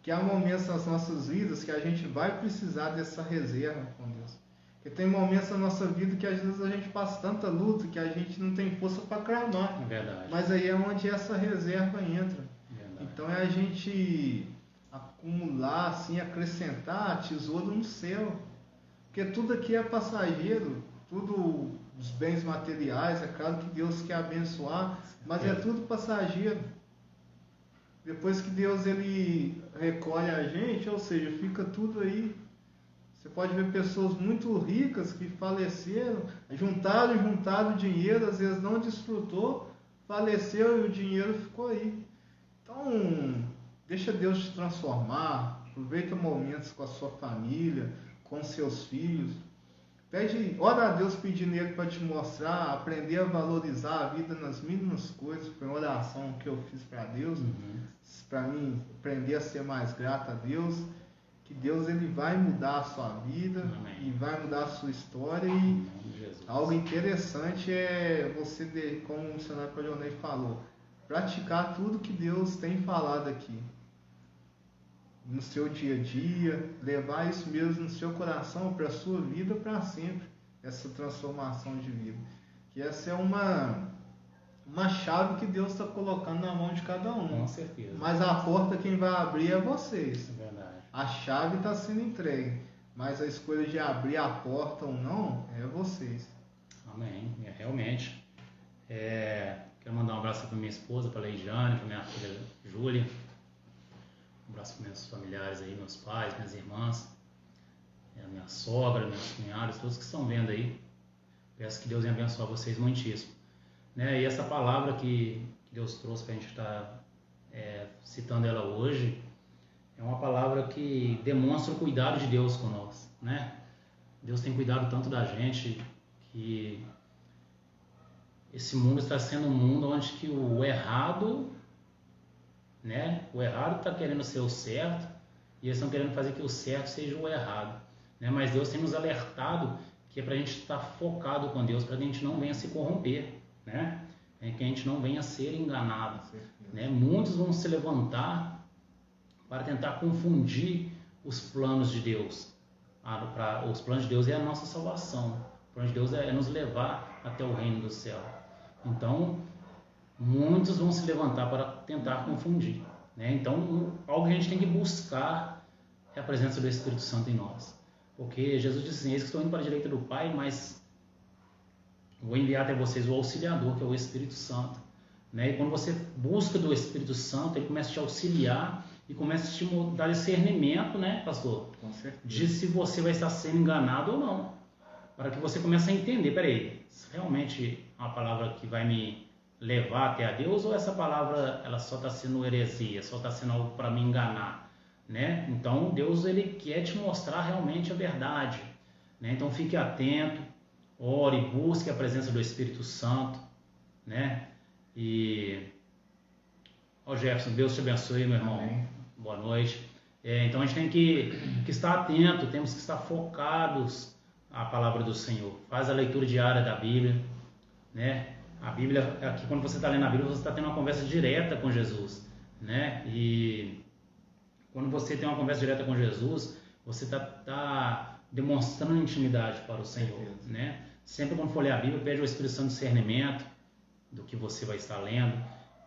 Que há momentos nas nossas vidas que a gente vai precisar dessa reserva com Deus. Porque tem momentos na nossa vida que às vezes a gente passa tanta luta que a gente não tem força para clamar. É verdade. Mas aí é onde essa reserva entra. Verdade. Então é a gente acumular, assim, acrescentar tesouro no céu. Porque tudo aqui é passageiro, tudo os bens materiais, é claro que Deus quer abençoar, mas é tudo passageiro. Depois que Deus ele recolhe a gente, ou seja, fica tudo aí. Você pode ver pessoas muito ricas que faleceram, juntaram dinheiro, às vezes não desfrutou, faleceu e o dinheiro ficou aí. Então, deixa Deus te transformar, aproveita momentos com a sua família, com seus filhos. Ora a Deus pedindo Ele para te mostrar, aprender a valorizar a vida nas mínimas coisas. Foi uma oração que eu fiz para Deus, para mim aprender a ser mais grato a Deus. Que Deus ele vai mudar a sua vida. Amém. E vai mudar a sua história. E algo interessante é você, como o missionário Claudionei falou, praticar tudo que Deus tem falado aqui no seu dia a dia, levar isso mesmo no seu coração para a sua vida para sempre, essa transformação de vida. Que essa é uma chave que Deus está colocando na mão de cada um. Com certeza. Mas a porta quem vai abrir é vocês. É verdade. A chave está sendo entregue, mas a escolha de abrir a porta ou não é vocês. Amém. Realmente. Quero mandar um abraço para minha esposa, para a Leidiane, para minha filha Júlia. Um abraço para meus familiares aí, meus pais, minhas irmãs, minha sogra, meus cunhados, todos que estão vendo aí. Peço que Deus venha abençoar vocês muitíssimo. E essa palavra que Deus trouxe para a gente estar citando ela hoje, é uma palavra que demonstra o cuidado de Deus com nós, né? Deus tem cuidado tanto da gente que esse mundo está sendo um mundo onde que o errado, né? O errado está querendo ser o certo e eles estão querendo fazer que o certo seja o errado, né? Mas Deus tem nos alertado que é para a gente estar focado com Deus, para que a gente não venha se corromper, né? Que a gente não venha ser enganado, né? Muitos vão se levantar para tentar confundir os planos de Deus. Os planos de Deus é a nossa salvação. O plano de Deus é nos levar até o reino do céu. Então, muitos vão se levantar para tentar confundir, né? Então, algo que a gente tem que buscar é a presença do Espírito Santo em nós. Porque Jesus disse assim, eis que estou indo para a direita do Pai, mas vou enviar até vocês o auxiliador, que é o Espírito Santo, né? E quando você busca do Espírito Santo, ele começa a te auxiliar e começa a te dar discernimento, né, pastor? Com certeza. De se você vai estar sendo enganado ou não. Para que você comece a entender, peraí, realmente é uma palavra que vai me levar até a Deus ou essa palavra ela só está sendo heresia, só está sendo algo para me enganar, né? Então Deus ele quer te mostrar realmente a verdade, né? Então fique atento, ore, busque a presença do Espírito Santo, né? E Jefferson, Deus te abençoe, meu irmão. Amém. Boa noite. Então a gente tem que estar atento, temos que estar focados à palavra do Senhor. Faz a leitura diária da Bíblia, né? A Bíblia, aqui quando você está lendo a Bíblia, você está tendo uma conversa direta com Jesus, né? E quando você tem uma conversa direta com Jesus, você está demonstrando intimidade para o Senhor, né? Sempre quando for ler a Bíblia, pede ao Espírito Santo discernimento do que você vai estar lendo.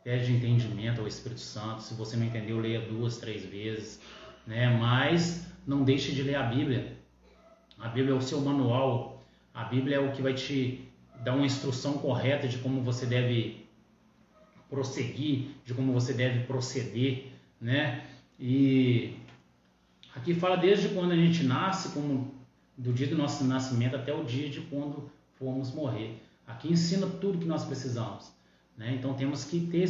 Pede entendimento ao Espírito Santo. Se você não entendeu, leia 2, 3 vezes, né? Mas não deixe de ler a Bíblia. A Bíblia é o seu manual. A Bíblia é o que vai te dar uma instrução correta de como você deve prosseguir, de como você deve proceder, né? E aqui fala desde quando a gente nasce, como do dia do nosso nascimento até o dia de quando formos morrer. Aqui ensina tudo que nós precisamos, né? Então temos que ter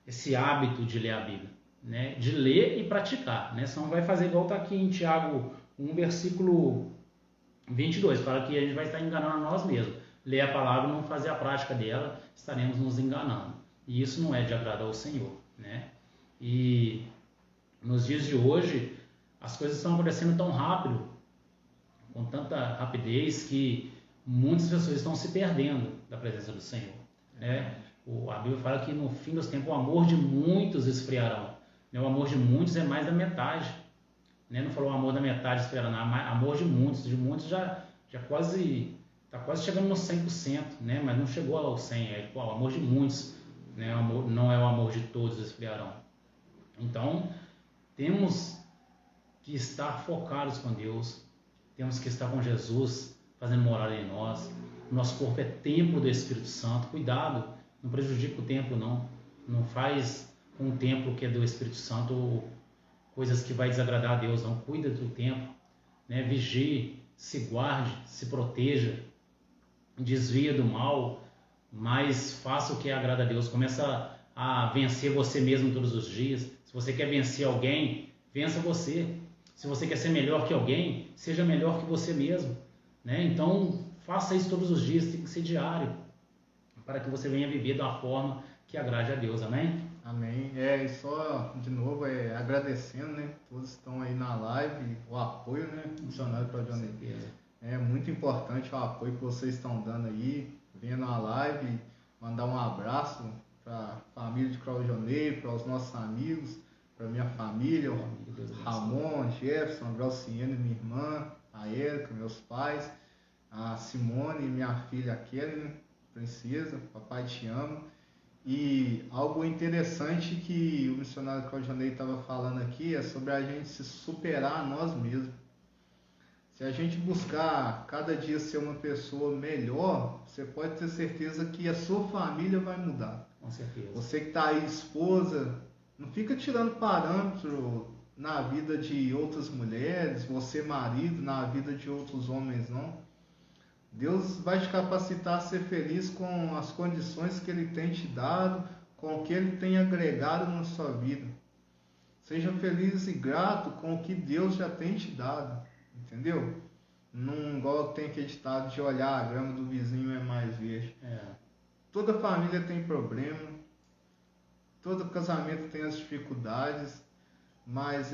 esse hábito de ler a Bíblia, né, de ler e praticar, né? Senão vai fazer igual está aqui em Tiago 1, versículo 22, fala que a gente vai estar enganando a nós mesmos. Ler a palavra e não fazer a prática dela, estaremos nos enganando. E isso não é de agradar ao Senhor, né? E nos dias de hoje, as coisas estão acontecendo tão rápido, com tanta rapidez, que muitas pessoas estão se perdendo da presença do Senhor, né? A Bíblia fala que no fim dos tempos o amor de muitos esfriarão. O amor de muitos é mais da metade, né? Não falou o amor da metade esfriará, não. Amor de muitos já quase está quase chegando no 100%, né? Mas não chegou ao 100%. O amor de muitos, né? Não é o amor de todos esfriarão. Então temos que estar focados com Deus, temos que estar com Jesus fazendo morada em nós. O nosso corpo é templo do Espírito Santo. Cuidado, não prejudica o templo, não. Não faz com o templo que é do Espírito Santo coisas que vai desagradar a Deus, não. Cuida do templo, né? Vigie, se guarde, se proteja, desvia do mal, mas faça o que agrada a Deus. Começa a vencer você mesmo todos os dias. Se você quer vencer alguém, vença você. Se você quer ser melhor que alguém, seja melhor que você mesmo, né? Então faça isso todos os dias, tem que ser diário, para que você venha viver da forma que agrade a Deus, amém? Amém. E só de novo agradecendo, né? Todos estão aí na live, o apoio, né? Missionário Claudio Onei. É muito importante o apoio que vocês estão dando aí, vendo a live, mandar um abraço para a família de Claudio Onei, para os nossos amigos, para minha família, o Ramon, Jefferson, a Grauciene, minha irmã, a Érica, meus pais, a Simone, minha filha Kelly, princesa, papai te ama. E algo interessante que o missionário Claudio Onei estava falando aqui é sobre a gente se superar a nós mesmos. Se a gente buscar cada dia ser uma pessoa melhor, você pode ter certeza que a sua família vai mudar. Com certeza. Você que está aí, esposa, não fica tirando parâmetro na vida de outras mulheres, você marido, na vida de outros homens, não. Deus vai te capacitar a ser feliz com as condições que Ele tem te dado, com o que Ele tem agregado na sua vida. Seja feliz e grato com o que Deus já tem te dado, entendeu? Não igual tem aquele ditado de olhar a grama do vizinho é mais verde. Toda família tem problema, todo casamento tem as dificuldades, mas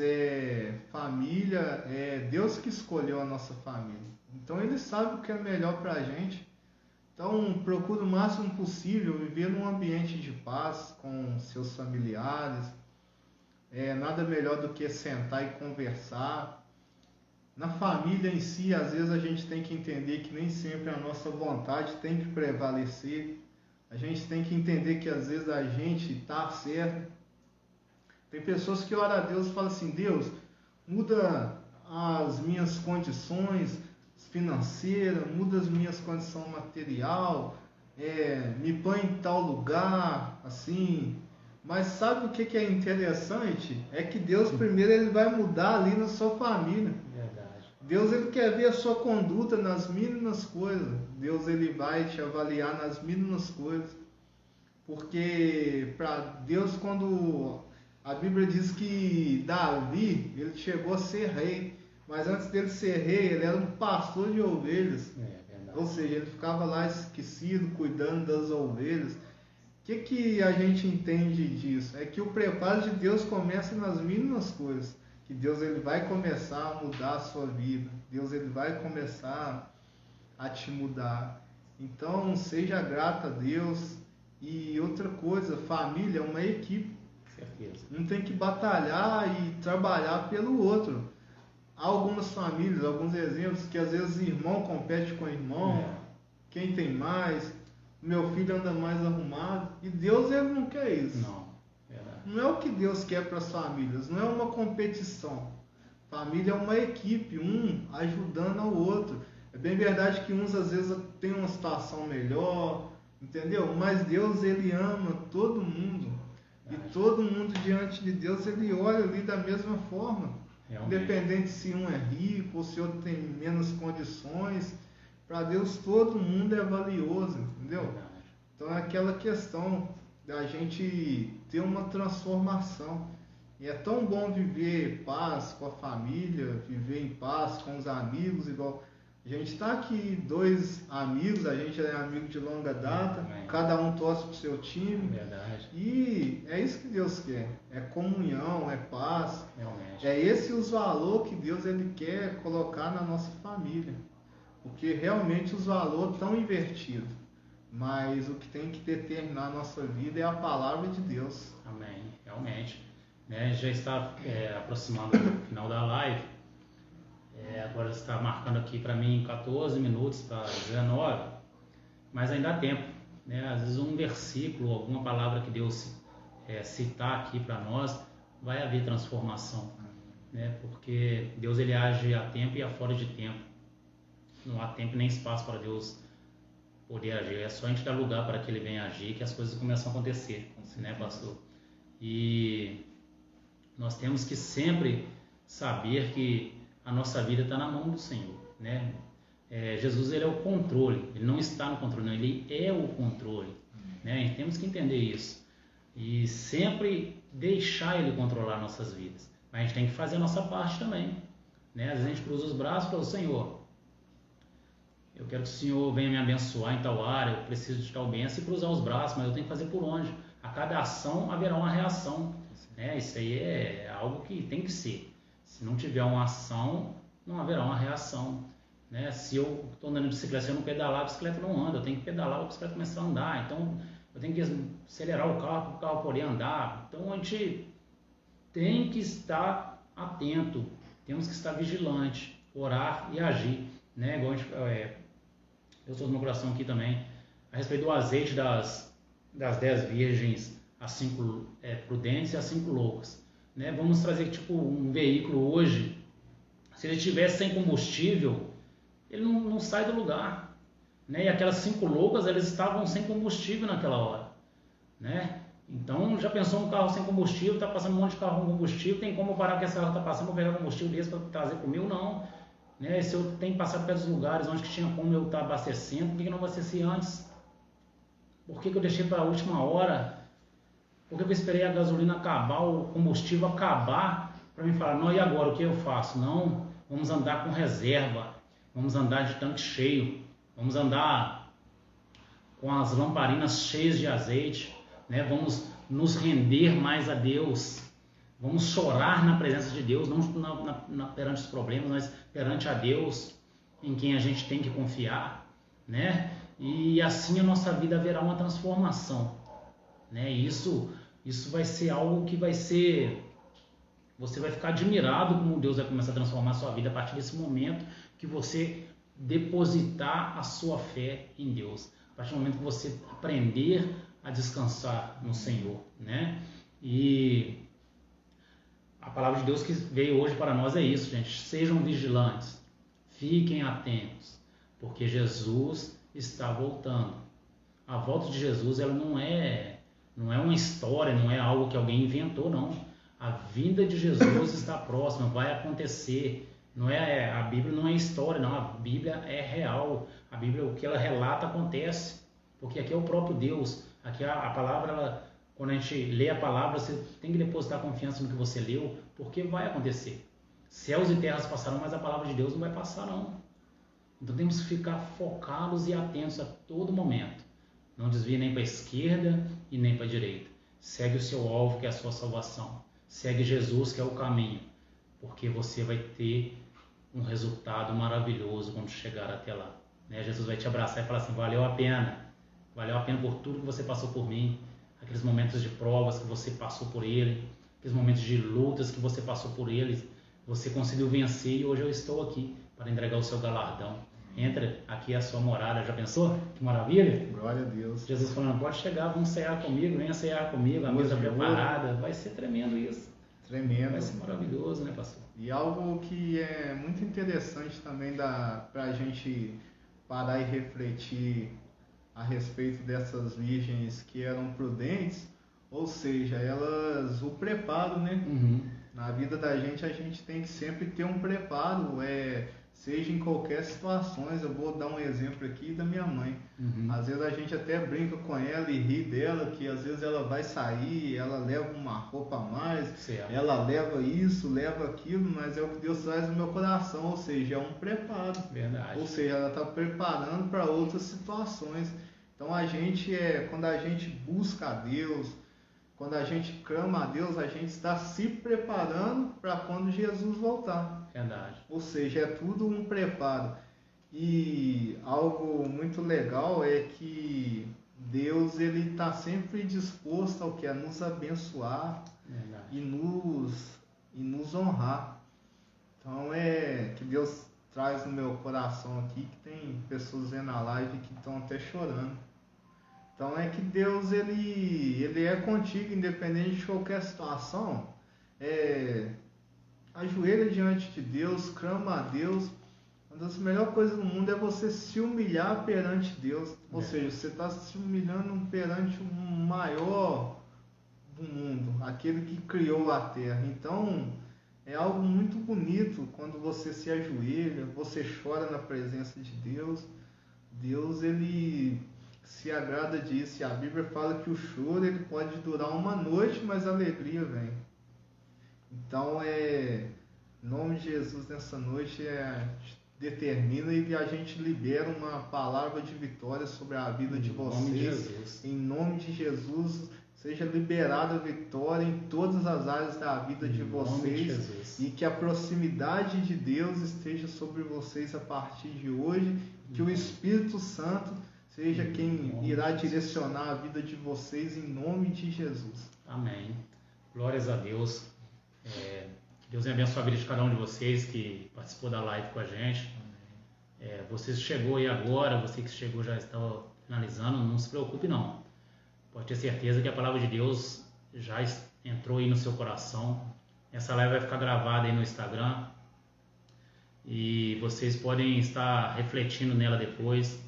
família, é Deus que escolheu a nossa família. Então Ele sabe o que é melhor para a gente. Então procure o máximo possível viver num ambiente de paz com seus familiares. Nada melhor do que sentar e conversar. Na família em si, às vezes a gente tem que entender que nem sempre a nossa vontade tem que prevalecer. A gente tem que entender que às vezes a gente está certo. Tem pessoas que oram a Deus e falam assim: Deus, muda as minhas condições financeiras, muda as minhas condições material, me põe em tal lugar, assim. Mas sabe o que é interessante? É que Deus primeiro Ele vai mudar ali na sua família. Verdade. Deus Ele quer ver a sua conduta nas mínimas coisas. Deus Ele vai te avaliar nas mínimas coisas. Porque para Deus, quando a Bíblia diz que Davi, ele chegou a ser rei, mas antes dele ser rei, ele era um pastor de ovelhas. Ou seja, ele ficava lá esquecido, cuidando das ovelhas. O que a gente entende disso? É que o preparo de Deus começa nas mínimas coisas. Que Deus Ele vai começar a mudar a sua vida. Deus Ele vai começar a te mudar. Então, seja grato a Deus. E outra coisa, família é uma equipe. Certeza. Um tem que batalhar e trabalhar pelo outro. Há algumas famílias, alguns exemplos, que às vezes irmão compete com irmão. Quem tem mais? Meu filho anda mais arrumado. E Deus Ele não quer isso. Não. Verdade. Não é o que Deus quer para as famílias. Não é uma competição. Família é uma equipe, um ajudando ao outro. É bem verdade que uns às vezes têm uma situação melhor, entendeu? Mas Deus Ele ama todo mundo. E todo mundo diante de Deus Ele olha ali da mesma forma. Realmente. Independente se um é rico ou se outro tem menos condições. Para Deus todo mundo é valioso, entendeu? Verdade. Então é aquela questão da gente ter uma transformação. E é tão bom viver em paz com a família, viver em paz com os amigos, igual a gente está aqui, 2 amigos, a gente é amigo de longa data, cada um torce para o seu time. Verdade. E é isso que Deus quer, é comunhão, é paz. Realmente. É esse os valores que Deus ele quer colocar na nossa família. Porque realmente os valores estão invertidos. Mas o que tem que determinar a nossa vida é a palavra de Deus. Amém, realmente. Né, já está aproximando do final da live. Agora está marcando aqui para mim 14 minutos para 19, mas ainda há tempo. Né? Às vezes um versículo, alguma palavra que Deus citar aqui para nós, vai haver transformação. Né? Porque Deus ele age a tempo e a fora de tempo. Não há tempo nem espaço para Deus poder agir. É só a gente dar lugar para que Ele venha agir que as coisas começam a acontecer, né, pastor? E nós temos que sempre saber que a nossa vida está na mão do Senhor, né? Jesus ele é o controle, Ele não está no controle, não, Ele é o controle, né? E temos que entender isso e sempre deixar Ele controlar nossas vidas. Mas a gente tem que fazer a nossa parte também, né? Às vezes a gente cruza os braços e fala, Senhor, eu quero que o Senhor venha me abençoar em tal área, eu preciso de tal bênção, e cruzar os braços, mas eu tenho que fazer por onde? A cada ação haverá uma reação. Né? Isso aí é algo que tem que ser. Se não tiver uma ação, não haverá uma reação. Né? Se eu estou andando de bicicleta, se eu não pedalar, a bicicleta não anda, eu tenho que pedalar, a bicicleta começa a andar. Então, eu tenho que acelerar o carro para o carro poder andar. Então, a gente tem que estar atento, temos que estar vigilante, orar e agir. Né? Igual a gente... eu estou no meu coração aqui também, a respeito do azeite das 10 virgens, as 5 prudentes e as 5 loucas. Né? Vamos trazer tipo um veículo hoje, se ele estivesse sem combustível, ele não sai do lugar. Né? E aquelas 5 loucas, elas estavam sem combustível naquela hora. Né? Então, já pensou um carro sem combustível, está passando um monte de carro com combustível, tem como parar que essa carro está passando para pegar combustível desse para trazer para o meu? Não. Né? Se eu tenho passado pelos lugares onde que tinha como eu estar abastecendo, por que eu não abasteci antes? Por que eu deixei para a última hora? Por que eu esperei a gasolina acabar, o combustível acabar, para me falar, não, e agora, o que eu faço? Não, vamos andar com reserva, vamos andar de tanque cheio, vamos andar com as lamparinas cheias de azeite, né? Vamos nos render mais a Deus. Vamos chorar na presença de Deus, não perante os problemas, mas perante a Deus, em quem a gente tem que confiar, né? E assim a nossa vida haverá uma transformação, né? Isso vai ser algo que vai ser... Você vai ficar admirado como Deus vai começar a transformar a sua vida a partir desse momento que você depositar a sua fé em Deus. A partir do momento que você aprender a descansar no Senhor, né? E... a palavra de Deus que veio hoje para nós é isso, gente. Sejam vigilantes, fiquem atentos, porque Jesus está voltando. A volta de Jesus ela não é uma história, não é algo que alguém inventou, não. A vinda de Jesus está próxima, vai acontecer. A Bíblia não é história, não. A Bíblia é real. A Bíblia, o que ela relata, acontece. Porque aqui é o próprio Deus. Aqui a palavra, quando a gente lê a palavra, você tem que depositar confiança no que você leu, porque vai acontecer. Céus e terras passarão, mas a palavra de Deus não vai passar, não. Então temos que ficar focados e atentos a todo momento. Não desvie nem para a esquerda e nem para a direita. Segue o seu alvo, que é a sua salvação. Segue Jesus, que é o caminho. Porque você vai ter um resultado maravilhoso quando chegar até lá. Né? Jesus vai te abraçar e falar assim, valeu a pena. Valeu a pena por tudo que você passou por mim. Aqueles momentos de provas que você passou por ele. Aqueles momentos de lutas que você passou por eles. Você conseguiu vencer e hoje eu estou aqui para entregar o seu galardão. Entra, aqui é a sua morada. Já pensou? Que maravilha? Glória a Deus. Jesus falando, pode chegar, vamos cear comigo, venha cear comigo, a mesa preparada. Vai ser tremendo isso. Tremendo. Vai ser maravilhoso, né, pastor? E algo que é muito interessante também para a gente parar e refletir a respeito dessas virgens que eram prudentes, ou seja, elas, o preparo, né? Uhum. Na vida da gente, a gente tem que sempre ter um preparo, seja em qualquer situação. Eu vou dar um exemplo aqui da minha mãe. Às vezes a gente até brinca com ela e ri dela, que às vezes ela vai sair, ela leva uma roupa a mais, certo. Ela leva isso, leva aquilo, mas é o que Deus traz no meu coração, ou seja, é um preparo. Verdade. Ou seja, ela está preparando para outras situações. Então quando a gente busca a Deus, quando a gente clama a Deus, a gente está se preparando para quando Jesus voltar. Verdade. Ou seja, é tudo um preparo. E algo muito legal é que Deus ele está sempre disposto ao que é nos abençoar e nos honrar. Então que Deus traz no meu coração aqui, que tem pessoas vendo a live que estão até chorando. Então é que Deus ele é contigo, independente de qualquer situação. Ajoelha diante de Deus, clama a Deus. Uma das melhores coisas do mundo é você se humilhar perante Deus. Ou seja, você está se humilhando perante o maior do mundo, aquele que criou a terra. Então é algo muito bonito quando você se ajoelha, você chora na presença de Deus. Deus ele se agrada disso. E a Bíblia fala que o choro ele pode durar uma noite, mas a alegria vem. Então em nome de Jesus nessa noite determina e a gente libera uma palavra de vitória sobre a vida de vocês. Em nome de Jesus, seja liberada a vitória em todas as áreas da vida de vocês e que a proximidade de Deus esteja sobre vocês a partir de hoje, que o Espírito Santo seja quem irá direcionar a vida de vocês em nome de Jesus. Amém. Glórias a Deus. Que Deus abençoe a vida de cada um de vocês que participou da live com a gente. Você que chegou aí agora, você que chegou já estava finalizando, não se preocupe não. Pode ter certeza que a palavra de Deus já entrou aí no seu coração. Essa live vai ficar gravada aí no Instagram e vocês podem estar refletindo nela depois,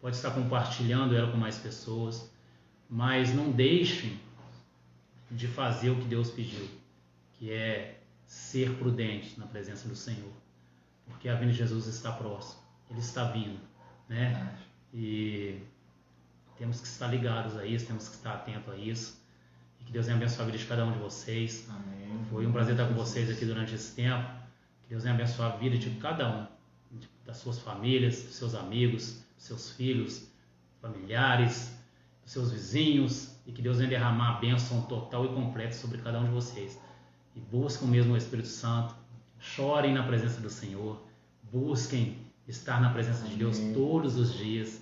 pode estar compartilhando ela com mais pessoas, mas não deixem de fazer o que Deus pediu, que é ser prudente na presença do Senhor, porque a vinda de Jesus está próxima, Ele está vindo, né? E temos que estar ligados a isso, temos que estar atentos a isso, e que Deus venha abençoar a vida de cada um de vocês. Amém. Foi um prazer estar com vocês aqui durante esse tempo, que Deus venha abençoar a vida de cada um, das suas famílias, dos seus amigos, dos seus filhos, familiares, dos seus vizinhos, e que Deus venha derramar a bênção total e completa sobre cada um de vocês. E buscam mesmo o Espírito Santo, chorem na presença do Senhor, busquem estar na presença de Deus todos os dias,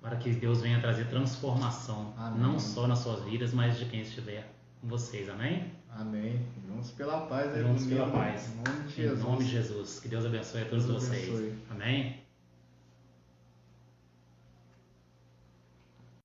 para que Deus venha trazer transformação, não só nas suas vidas, mas de quem estiver com vocês. Amém? Amém. Vamos pela paz. Vamos pela paz. Em nome de Jesus. Em nome de Jesus. Que Deus abençoe a todos vocês. Amém?